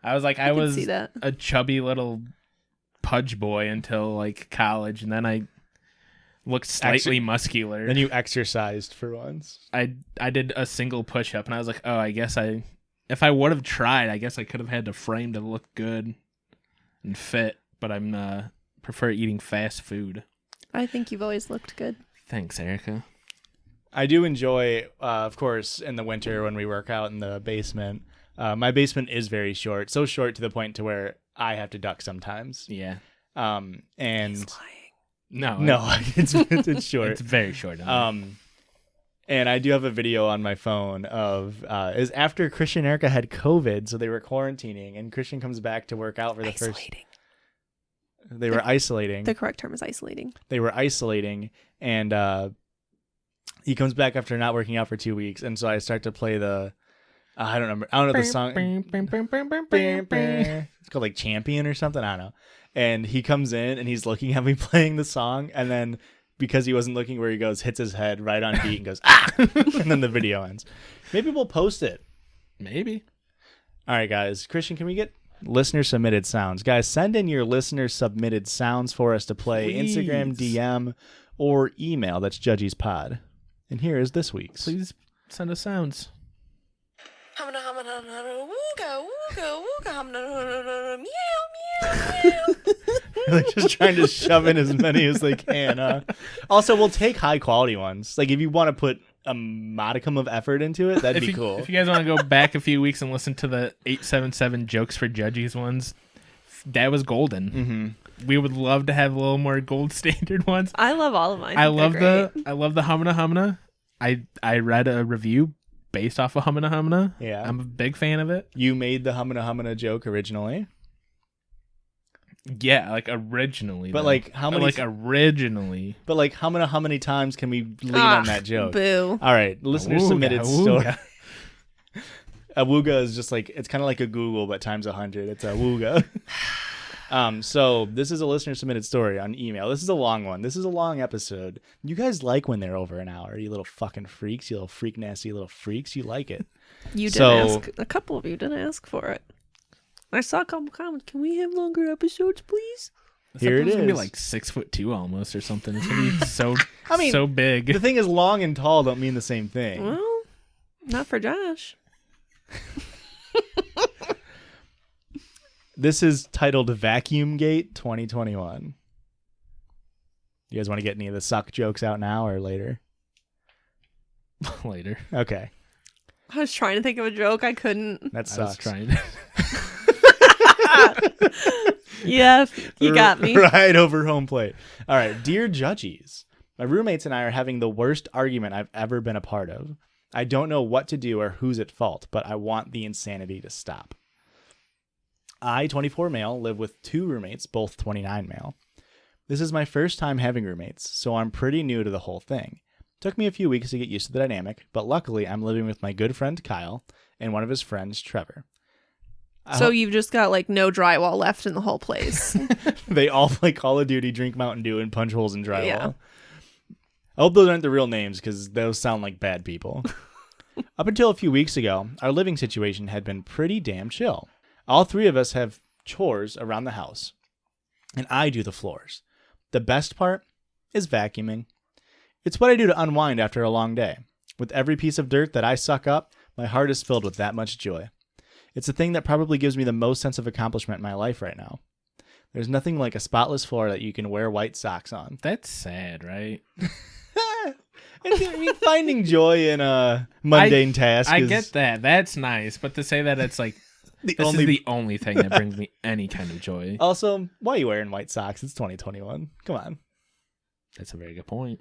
I was like, I was a chubby little pudge boy until like college, and then I looked slightly muscular. Then you exercised for once. I did a single push up, and I was like, oh, I guess if I would have tried, I guess I could have had the frame to look good and fit. But I'm prefer eating fast food. I think you've always looked good. Thanks, Erica. I do enjoy, of course, in the winter when we work out in the basement. My basement is very short, so short to the point to where I have to duck sometimes. Yeah. And he's lying. No, it's short. It's very short. And I do have a video on my phone of is after Christian and Erica had COVID, so they were quarantining, and Christian comes back to work out for the first. They were isolating. The correct term is isolating. They were isolating, and he comes back after not working out for 2 weeks, and so I start to play the. I don't know the song. It's called like Champion or something. I don't know. And he comes in and he's looking at me playing the song, and then because he wasn't looking where he goes, hits his head right on beat and goes ah, and then the video ends. Maybe we'll post it. Maybe. All right, guys. Christian, can we get listener submitted sounds? Guys, send in your listener submitted sounds for us to play. Please. Instagram, DM, or email. That's Judgies Pod. And here is this week's. Please send us sounds. They're just trying to shove in as many as they can. Also, we'll take high quality ones. Like if you want to put a modicum of effort into it, that'd be cool. If you guys want to go back a few weeks and listen to the 877 jokes for Judgies ones, that was golden. Mm-hmm. We would love to have a little more gold standard ones. I love all of mine. I love the Humana Humana. I read a review based off of Humana Humana. Yeah, I'm a big fan of it. You made the Humana Humana joke originally. Yeah, like originally. But like how many? Like originally. But like how many times can we lean on that joke? Boo. All right, listener submitted story. A wooga is just like, it's kind of like a Google but times 100. It's a wooga. So this is a listener submitted story on email. This is a long one. This is a long episode. You guys like when they're over an hour. You little fucking freaks. You little freak nasty little freaks. You like it. You didn't ask. A couple of you didn't ask for it. I saw a couple comments. Can we have longer episodes, please? Here it is. It's gonna be like 6'2" almost or something. It's gonna be so so big. The thing is, long and tall don't mean the same thing. Well, not for Josh. This is titled Vacuum Gate 2021. You guys want to get any of the suck jokes out now or later? Later. Okay. I was trying to think of a joke. I couldn't. That sucks. I was trying. Yeah, you got me. Right over home plate. All right. Dear Judgies, my roommates and I are having the worst argument I've ever been a part of. I don't know what to do or who's at fault, but I want the insanity to stop. I, 24 male, live with 2 roommates, both 29 male. This is my first time having roommates, so I'm pretty new to the whole thing. Took me a few weeks to get used to the dynamic, but luckily I'm living with my good friend Kyle and one of his friends, Trevor. So you've just got like no drywall left in the whole place. They all play Call of Duty, drink Mountain Dew, and punch holes in drywall. Yeah. I hope those aren't the real names because those sound like bad people. Up until a few weeks ago, our living situation had been pretty damn chill. All 3 of us have chores around the house, and I do the floors. The best part is vacuuming. It's what I do to unwind after a long day. With every piece of dirt that I suck up, my heart is filled with that much joy. It's the thing that probably gives me the most sense of accomplishment in my life right now. There's nothing like a spotless floor that you can wear white socks on. That's sad, right? I mean, finding joy in a mundane task. I is get that. That's nice. But to say that it's like, this is the only thing that brings me any kind of joy. Also, why are you wearing white socks? It's 2021. Come on. That's a very good point.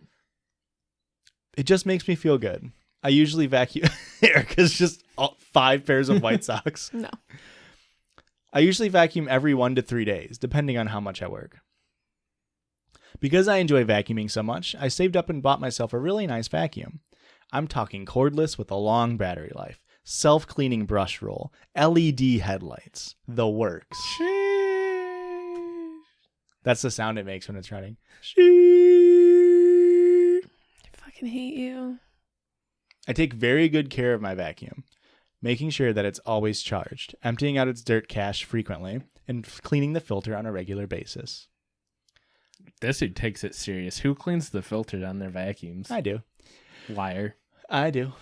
It just makes me feel good. I usually vacuum. Erica's just 5 pairs of white socks. No. I usually vacuum every 1 to 3 days, depending on how much I work. Because I enjoy vacuuming so much, I saved up and bought myself a really nice vacuum. I'm talking cordless with a long battery life, self-cleaning brush roll, LED headlights, the works. That's the sound it makes when it's running. I fucking hate you. I take very good care of my vacuum, making sure that it's always charged, emptying out its dirt cache frequently, and cleaning the filter on a regular basis. This dude takes it serious. Who cleans the filter on their vacuums? I do. Liar. I do.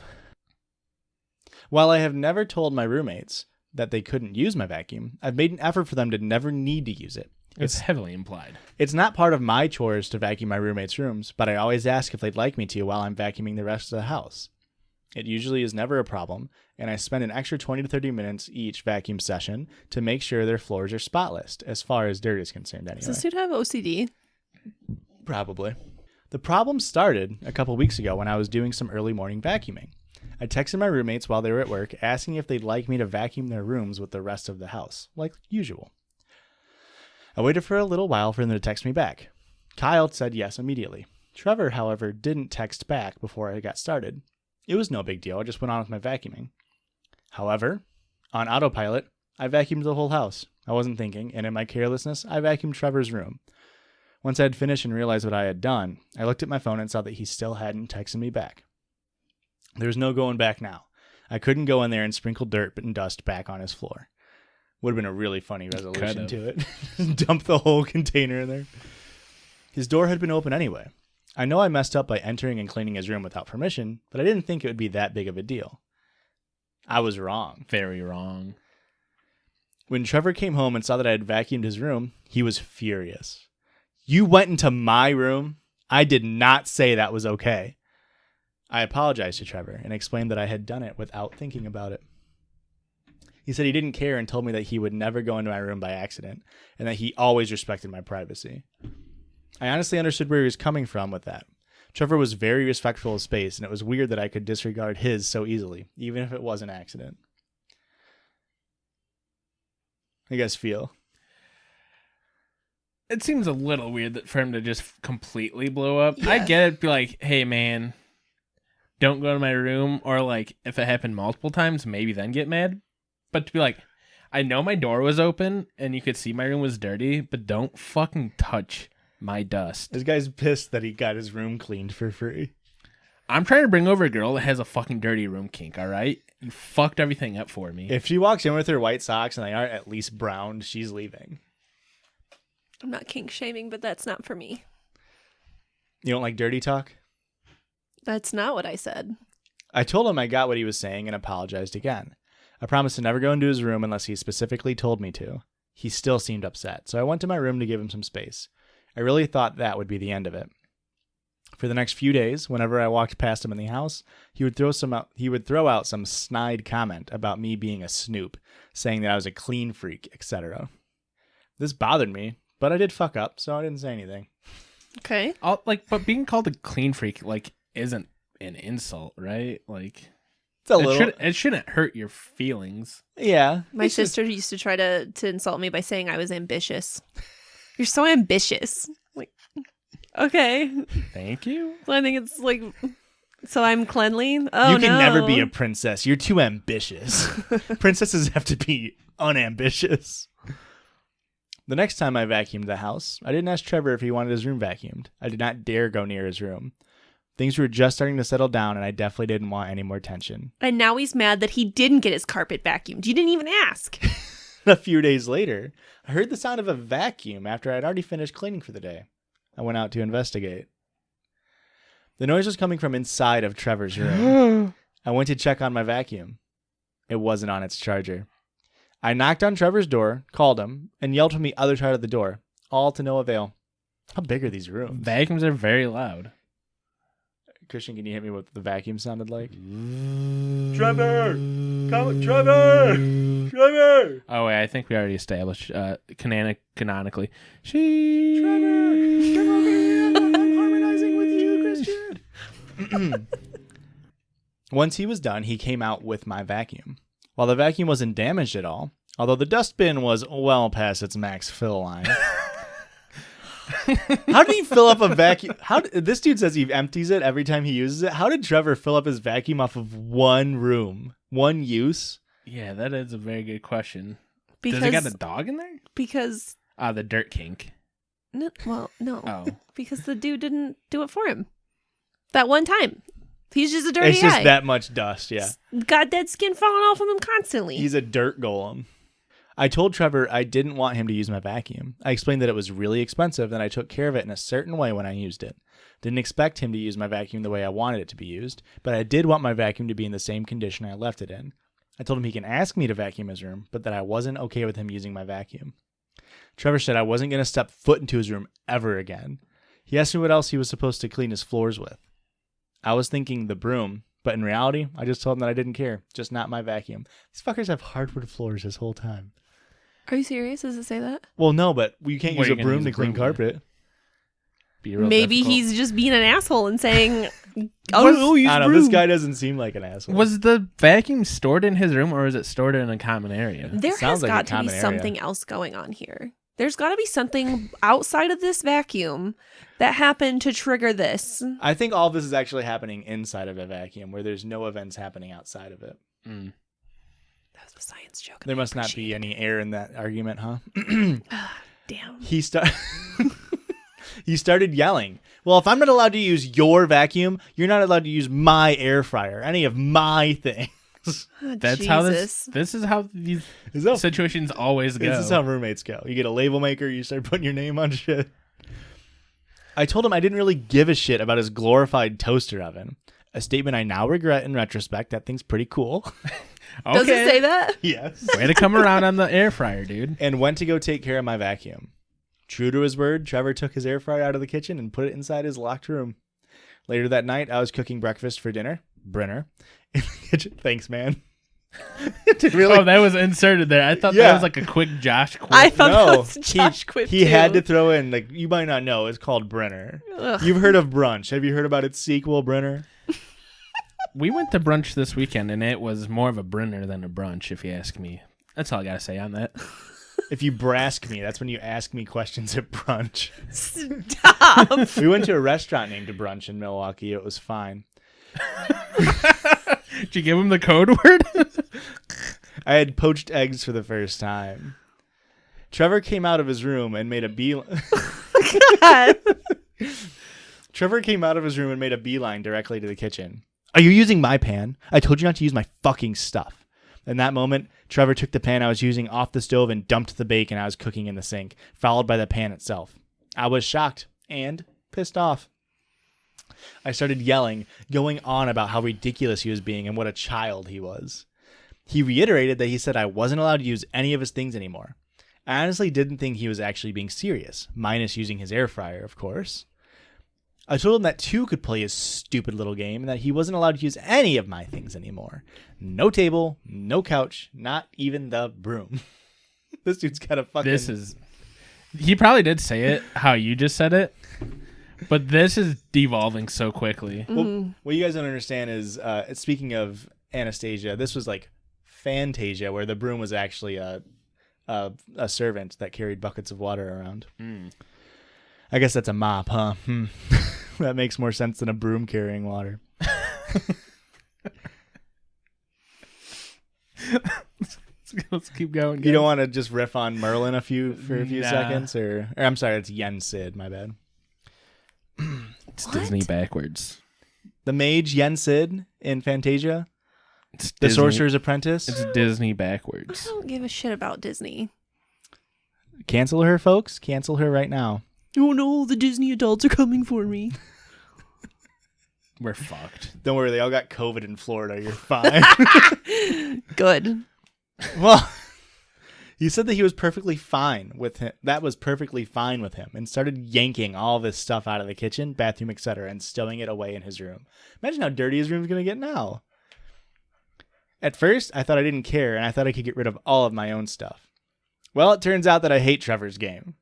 While I have never told my roommates that they couldn't use my vacuum, I've made an effort for them to never need to use it. It's heavily implied. It's not part of my chores to vacuum my roommates' rooms, but I always ask if they'd like me to while I'm vacuuming the rest of the house. It usually is never a problem, and I spend an extra 20 to 30 minutes each vacuum session to make sure their floors are spotless, as far as dirt is concerned anyway. Does this dude have OCD? Probably. The problem started a couple weeks ago when I was doing some early morning vacuuming. I texted my roommates while they were at work, asking if they'd like me to vacuum their rooms with the rest of the house, like usual. I waited for a little while for them to text me back. Kyle said yes immediately. Trevor, however, didn't text back before I got started. It was no big deal, I just went on with my vacuuming. However, on autopilot, I vacuumed the whole house. I wasn't thinking, and in my carelessness, I vacuumed Trevor's room. Once I had finished and realized what I had done, I looked at my phone and saw that he still hadn't texted me back. There was no going back now. I couldn't go in there and sprinkle dirt and dust back on his floor. Would have been a really funny resolution to it. Dump the whole container in there. His door had been open anyway. I know I messed up by entering and cleaning his room without permission, but I didn't think it would be that big of a deal. I was wrong. Very wrong. When Trevor came home and saw that I had vacuumed his room, he was furious. You went into my room? I did not say that was okay. I apologized to Trevor and explained that I had done it without thinking about it. He said he didn't care and told me that he would never go into my room by accident and that he always respected my privacy. I honestly understood where he was coming from with that. Trevor was very respectful of space, and it was weird that I could disregard his so easily, even if it was an accident. How you guys feel? It seems a little weird for him to just completely blow up. Yeah. I get it. Be like, hey, man, don't go to my room. Or like, if it happened multiple times, maybe then get mad. But to be like, I know my door was open and you could see my room was dirty, but don't fucking touch my dust. This guy's pissed that he got his room cleaned for free. I'm trying to bring over a girl that has a fucking dirty room kink, all right? You fucked everything up for me. If she walks in with her white socks and they aren't at least browned, she's leaving. I'm not kink shaming, but that's not for me. You don't like dirty talk? That's not what I said. I told him I got what he was saying and apologized again. I promised to never go into his room unless he specifically told me to. He still seemed upset, so I went to my room to give him some space. I really thought that would be the end of it. For the next few days, whenever I walked past him in the house, he would throw out some snide comment about me being a snoop, saying that I was a clean freak, etc. This bothered me, but I did fuck up, so I didn't say anything. Okay. But being called a clean freak, like, isn't an insult, right? Like, It's a little. it shouldn't hurt your feelings. Yeah. My sister used to try to insult me by saying I was ambitious. You're so ambitious. Like, okay. Thank you. Well, I think it's like, so I'm cleanly? Oh, You can no. never be a princess. You're too ambitious. Princesses have to be unambitious. The next time I vacuumed the house, I didn't ask Trevor if he wanted his room vacuumed. I did not dare go near his room. Things were just starting to settle down, and I definitely didn't want any more tension. And now he's mad that he didn't get his carpet vacuumed. You didn't even ask. A few days later, I heard the sound of a vacuum after I'd already finished cleaning for the day. I went out to investigate. The noise was coming from inside of Trevor's room. I went to check on my vacuum. It wasn't on its charger. I knocked on Trevor's door, called him, and yelled from the other side of the door, all to no avail. How big are these rooms? Vacuums are very loud. Christian, can you hit me with what the vacuum sounded like? Trevor! Trevor! Oh, wait, I think we already established canonically. Trevor! I'm harmonizing with you, Christian. Once he was done, he came out with my vacuum. While the vacuum wasn't damaged at all, although the dustbin was well past its max fill line. How did he fill up a vacuum? This dude says he empties it every time he uses it. How did Trevor fill up his vacuum off of one room, one use? Yeah, that is a very good question. Because, Does he got a dog in there? Because... The dirt kink. No. Oh. Because the dude didn't do it for him. That one time. He's just a dirty It's guy. just that much dust, yeah. Got dead skin falling off of him constantly. He's a dirt golem. I told Trevor I didn't want him to use my vacuum. I explained that it was really expensive and I took care of it in a certain way when I used it. Didn't expect him to use my vacuum the way I wanted it to be used, but I did want my vacuum to be in the same condition I left it in. I told him he can ask me to vacuum his room, but that I wasn't okay with him using my vacuum. Trevor said I wasn't going to step foot into his room ever again. He asked me what else he was supposed to clean his floors with. I was thinking the broom, but in reality, I just told him that I didn't care, just not my vacuum. These fuckers have hardwood floors this whole time. Are you serious? Does it say that? Well, no, but you can't use a broom to clean carpet. Maybe difficult. he's just being an asshole and saying, use I don't know, broom. this guy doesn't seem like an asshole. Was the vacuum stored in his room or was it stored in a common area? There Sounds has like a got to be common area. something else going on here. There's got to be something outside of this vacuum that happened to trigger this. I think all of this is actually happening inside of a vacuum where there's no events happening outside of it. Mm. That was a science joke. There must not be any air in that argument, huh? Damn. He started yelling. Well, if I'm not allowed to use your vacuum, you're not allowed to use my air fryer, any of my things. That's Jesus. how this is how these situations always go. This is how roommates go. You get a label maker, you start putting your name on shit. I told him I didn't really give a shit about his glorified toaster oven. A statement I now regret in retrospect. That thing's pretty cool. Okay. Does it say that? Yes. Way to come around on the air fryer, dude. And went to go take care of my vacuum. True to his word, Trevor took his air fryer out of the kitchen and put it inside his locked room. Later that night, I was cooking breakfast for dinner. Brenner. In the kitchen. Thanks, man. Really? Oh, that was inserted there. I thought that was like a quick Josh quip. I thought that was Josh quip He too. had to throw in, like, you might not know, it's called Brenner. Ugh. You've heard of Brunch. Have you heard about its sequel, Brenner? We went to brunch this weekend, and it was more of a Brenner than a brunch, if you ask me. That's all I got to say on that. If you brask me, that's when you ask me questions at brunch. Stop. We went to a restaurant named Brunch in Milwaukee. It was fine. Did you give him the code word? I had poached eggs for the first time. Trevor came out of his room and made a beeline. God. Trevor came out of his room and made a beeline directly to the kitchen. Are you using my pan? I told you not to use my fucking stuff. In that moment, Trevor took the pan I was using off the stove and dumped the bacon I was cooking in the sink, followed by the pan itself. I was shocked and pissed off. I started yelling, going on about how ridiculous he was being and what a child he was. He reiterated that he said I wasn't allowed to use any of his things anymore. I honestly didn't think he was actually being serious, minus using his air fryer, of course. I told him that 2 could play his stupid little game and that he wasn't allowed to use any of my things anymore. No table, no couch, not even the broom. This dude's got a fucking... He probably did say it how you just said it, but this is devolving so quickly. Well, what you guys don't understand is, speaking of Anastasia, this was like Fantasia, where the broom was actually a servant that carried buckets of water around. I guess that's a mop, huh? That makes more sense than a broom carrying water. Let's keep going. You don't want to just riff on Merlin for a few Nah. seconds, or I'm sorry, it's Yen Sid. My bad. It's What? Disney backwards. The mage Yen Sid in Fantasia, It's the Disney- Sorcerer's Apprentice. It's Disney I backwards. don't give a shit about Disney. Cancel her, folks. Cancel her right now. Oh no, the Disney adults are coming for me. We're fucked. Don't worry, they all got COVID in Florida. You're fine. Good. Well, He said that he was perfectly fine with him. That was perfectly fine with him, and started yanking all of his stuff out of the kitchen, bathroom, etc., and stowing it away in his room. Imagine how dirty his room's going to get now. At first, I thought I didn't care, and I thought I could get rid of all of my own stuff. Well, it turns out that I hate Trevor's game.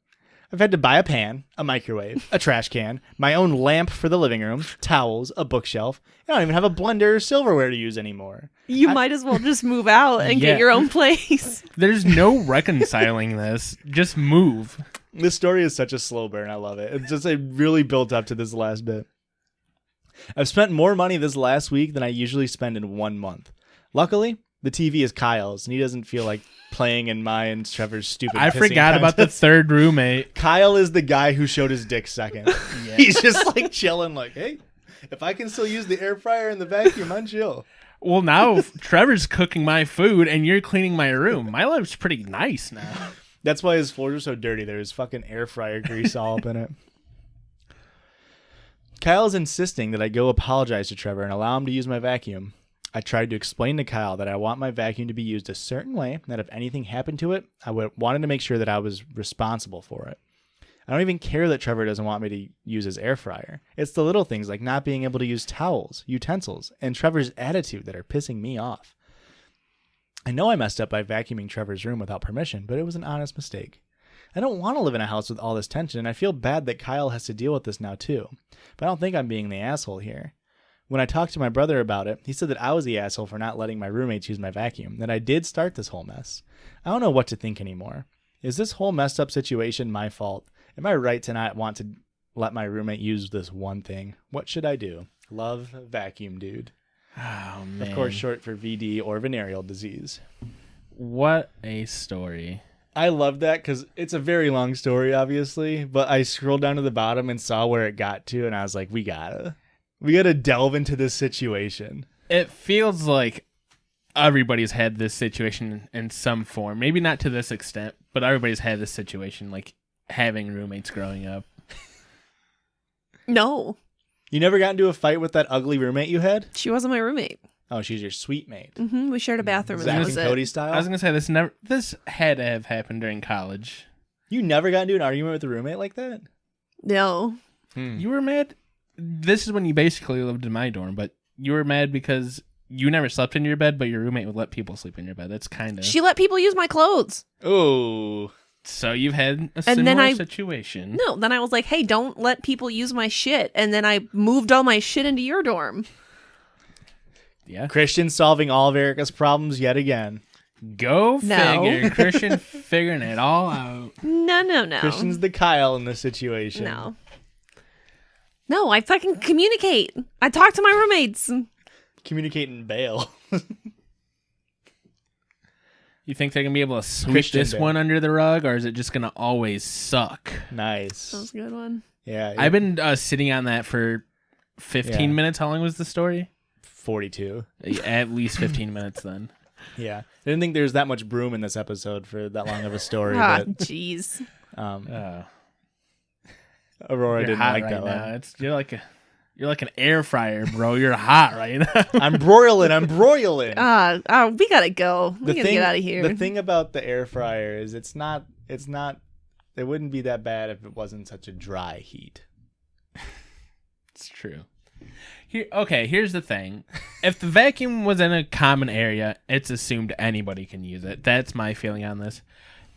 I've had to buy a pan, a microwave, a trash can, my own lamp for the living room, towels, a bookshelf. I don't even have a blender or silverware to use anymore. You might as well just move out and get your own place. There's no reconciling this. Just move. This story is such a slow burn. I love it. It's just really built up to this last bit. I've spent more money this last week than I usually spend in 1 month. Luckily, the TV is Kyle's, and he doesn't feel like playing in my and Trevor's stupid I pissing forgot about the contest. third roommate. Kyle is the guy who showed his dick second. Yeah. He's just like chilling, like, hey, if I can still use the air fryer and the vacuum, I'm chill. Well, now Trevor's cooking my food and you're cleaning my room. My life's pretty nice now. That's why his floors are so dirty. There's fucking air fryer grease all up in it. Kyle is insisting that I go apologize to Trevor and allow him to use my vacuum. I tried to explain to Kyle that I want my vacuum to be used a certain way, that if anything happened to it, wanted to make sure that I was responsible for it. I don't even care that Trevor doesn't want me to use his air fryer. It's the little things like not being able to use towels, utensils, and Trevor's attitude that are pissing me off. I know I messed up by vacuuming Trevor's room without permission, but it was an honest mistake. I don't want to live in a house with all this tension, and I feel bad that Kyle has to deal with this now too. But I don't think I'm being the asshole here. When I talked to my brother about it, he said that I was the asshole for not letting my roommates use my vacuum, that I did start this whole mess. I don't know what to think anymore. Is this whole messed up situation my fault? Am I right to not want to let my roommate use this one thing? What should I do? Love, vacuum dude. Oh, man. Of course, short for VD or venereal disease. What a story. I love that because it's a very long story, obviously, but I scrolled down to the bottom and saw where it got to, and I was like, we gotta delve into this situation. It feels like everybody's had this situation in some form. Maybe not to this extent, but everybody's had this situation, like having roommates growing up. No, You never got into a fight with that ugly roommate you had? she wasn't my roommate. Oh, she's your sweet mate. We shared a bathroom, and Zach that and was Cody it. style? I was gonna say this had to have happened during college. You never got into an argument with a roommate like that? No, You were mad. This is when you basically lived in my dorm, but you were mad because you never slept in your bed, but your roommate would let people sleep in your bed. That's kind of she let people use my clothes. Oh. So you've had a And then similar situation. No, then I was like, hey, don't let people use my shit. And then I moved all my shit into your dorm. Yeah. Christian solving all of Erica's problems yet again. Go No. figure. Christian figuring it all out. No. Christian's the Kyle in this situation. No, I fucking communicate. I talk to my roommates. Communicate and bail. You think they're going to be able to sweep Christian this band. one under the rug, or is it just going to always suck? Nice. That was a good one. Yeah. I've been sitting on that for 15 Yeah. minutes. How long was the story? 42. At least 15 minutes then. Yeah. I didn't think there was that much broom in this episode for that long of a story. Ah, But jeez. Aurora You're didn't hot like right that now. one. You're like an air fryer, bro. You're hot right now. I'm broiling. We gotta go. We gotta get out of here. The thing about the air fryer is it wouldn't be that bad if it wasn't such a dry heat. It's true. Here's the thing. If the vacuum was in a common area, it's assumed anybody can use it. That's my feeling on this.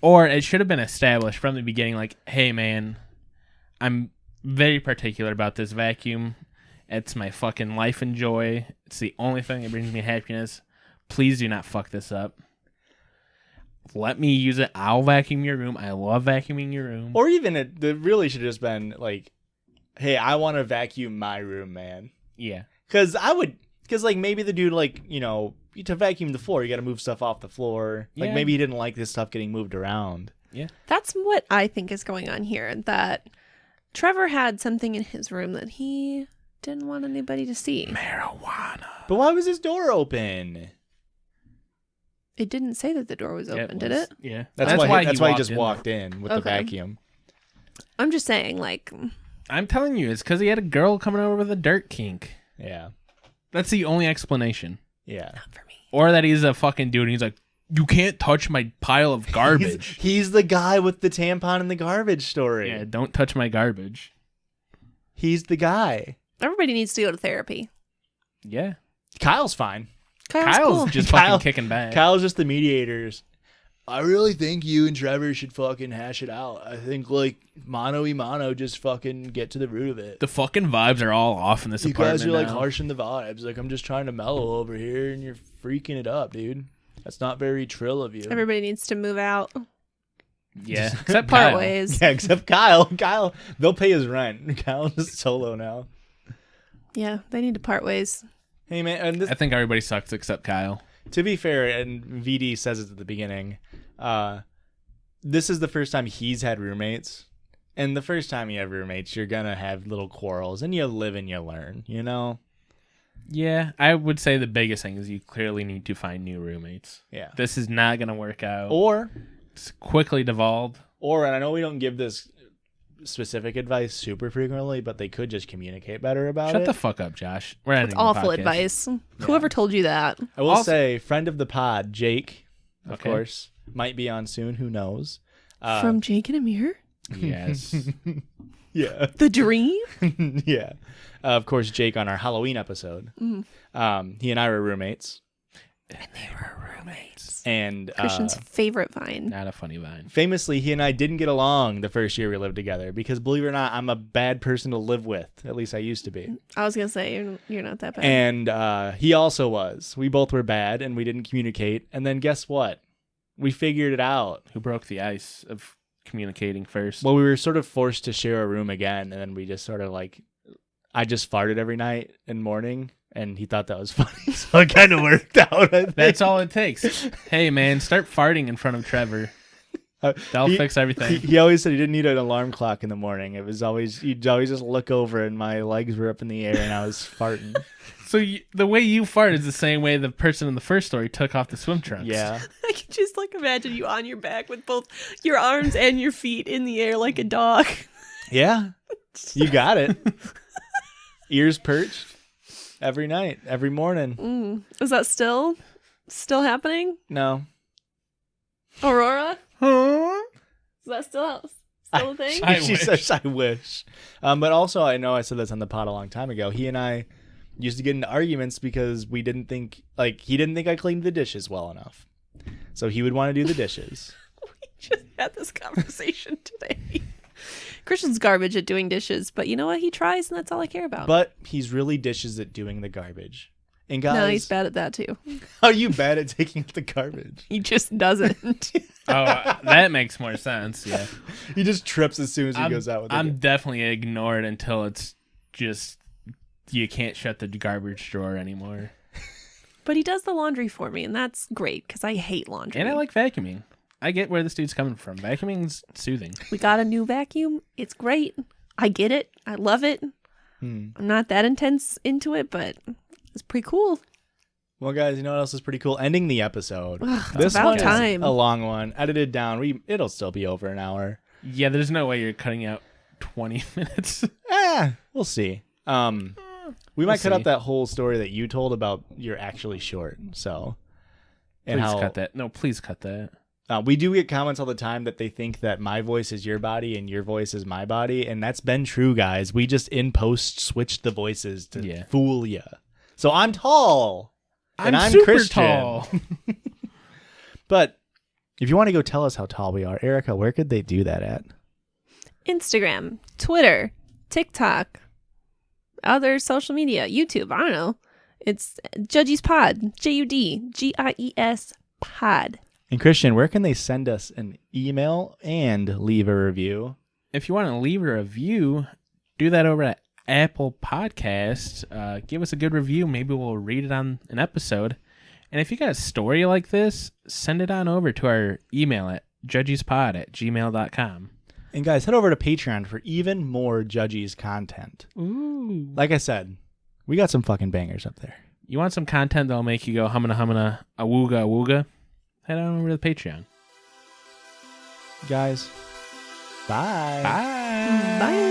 Or it should have been established from the beginning, like, hey, man, I'm very particular about this vacuum. It's my fucking life and joy. It's the only thing that brings me happiness. Please do not fuck this up. Let me use it. I'll vacuum your room. I love vacuuming your room. Or even it really should have just been like, hey, I want to vacuum my room, man. Yeah. Because maybe the dude, like, you know, to vacuum the floor, you got to move stuff off the floor. Like, Yeah. maybe he didn't like this stuff getting moved around. Yeah. That's what I think is going on here. That Trevor had something in his room that he didn't want anybody to see. Marijuana. But why was his door open? It didn't say that the door was open, did was- it? Yeah. That's why he walked just in. walked in with the Okay. vacuum. I'm just saying, like, I'm telling you, it's because he had a girl coming over with a dirt kink. Yeah. That's the only explanation. Yeah. not for me. Or that he's a fucking dude and he's like, You can't touch my pile of garbage. He's the guy with the tampon in the garbage story. Yeah, don't touch my garbage. He's the guy. Everybody needs to go to therapy. Yeah. Kyle's fine. Kyle's cool. just Kyle- fucking kicking back. Kyle's just the mediators. I really think you and Trevor should fucking hash it out. I think, like, mano y mano, just fucking get to the root of it. The fucking vibes are all off in this You apartment guys are, like, now. harshing the vibes. Like, I'm just trying to mellow over here, and you're freaking it up, dude. That's not very trill of you. Everybody needs to move out. Yeah, except Part Kyle. ways. Yeah, except Kyle. Kyle, they'll pay his rent. Kyle's just solo now. Yeah, they need to part ways. Hey, man, and this, I think everybody sucks except Kyle. to be fair, and VD says it at the beginning, this is the first time he's had roommates. And the first time you have roommates, you're going to have little quarrels, and you live and you learn, you know? Yeah, I would say the biggest thing is you clearly need to find new roommates. Yeah. This is not going to work out. Or, It's quickly devolved. and I know we don't give this specific advice super frequently, but they could just communicate better about Shut it. the fuck up, Josh. We're That's ending the awful podcast. advice. Whoever told you that? I will Also- say, friend of the pod, Jake, of Okay. course, might be on soon. Who knows? From Jake and Amir? Yes. Yeah. The Dream? Yeah. Of course, Jake on our Halloween episode. He and I were roommates. And they were roommates. And Christian's favorite vine. Not a funny vine. famously, he and I didn't get along the first year we lived together because, believe it or not, I'm a bad person to live with. At least I used to be. I was going to say, you're not that bad. And he also was. We both were bad and we didn't communicate. And then guess what? We figured it out. Who broke the ice of communicating first? Well, we were sort of forced to share a room again. And then we just sort of like, I just farted every night and morning. And he thought that was funny. So it kind of worked out. I think. That's all it takes. Hey, man, start farting in front of Trevor. That'll fix everything. He always said he didn't need an alarm clock in the morning. It was always, he'd always just look over and my legs were up in the air and I was farting. So the way you fart is the same way the person in the first story took off the swim trunks. Yeah. I can just like imagine you on your back with both your arms and your feet in the air like a dog. Yeah. You got it. Ears perched every night, every morning. Is that still happening? No. Aurora? Is that still a thing? I She wish. says, I wish. But also, I know I said this on the pod a long time ago. He and I used to get into arguments because he didn't think I cleaned the dishes well enough. So he would want to do the dishes. We just had this conversation today. Christian's garbage at doing dishes, but you know what? He tries, and that's all I care about. But he's really dishes at doing the garbage. And guys, no, he's bad at that too. are you bad at taking out the garbage? He just doesn't. Oh, that makes more sense. Yeah. He just trips as soon as he goes out with I'm it. definitely ignored until it's just you can't shut the garbage drawer anymore. But he does the laundry for me, and that's great because I hate laundry. And I like vacuuming. I get where this dude's coming from. Vacuuming's soothing. We got a new vacuum. It's great. I get it. I love it. I'm not that intense into it, but it's pretty cool. Well, guys, you know what else is pretty cool? Ending the episode. It's This about one time. is a long one. Edited down. It'll still be over an hour. Yeah, there's no way you're cutting out 20 minutes. We'll see. We might cut see. out that whole story that you told about you're actually short. So, and Please how cut that. No, please cut that. we do get comments all the time that they think that my voice is your body and your voice is my body, and that's been true, guys. We just in post switched the voices to fool you. So I'm tall, and I'm super Christian. tall. But if you want to go tell us how tall we are, Erica, where could they do that at? Instagram, Twitter, TikTok, other social media, YouTube. I don't know. It's Judgies Pod. JUDGIES Pod. And Christian, where can they send us an email and leave a review? If you want to leave a review, do that over at Apple Podcasts. Give us a good review. Maybe we'll read it on an episode. And if you got a story like this, send it on over to our email at judgiespod@gmail.com. And guys, head over to Patreon for even more Judgies content. Ooh. Like I said, we got some fucking bangers up there. You want some content that'll make you go humana humana awooga awooga? Head on over to the Patreon. Guys, bye. Bye. Bye.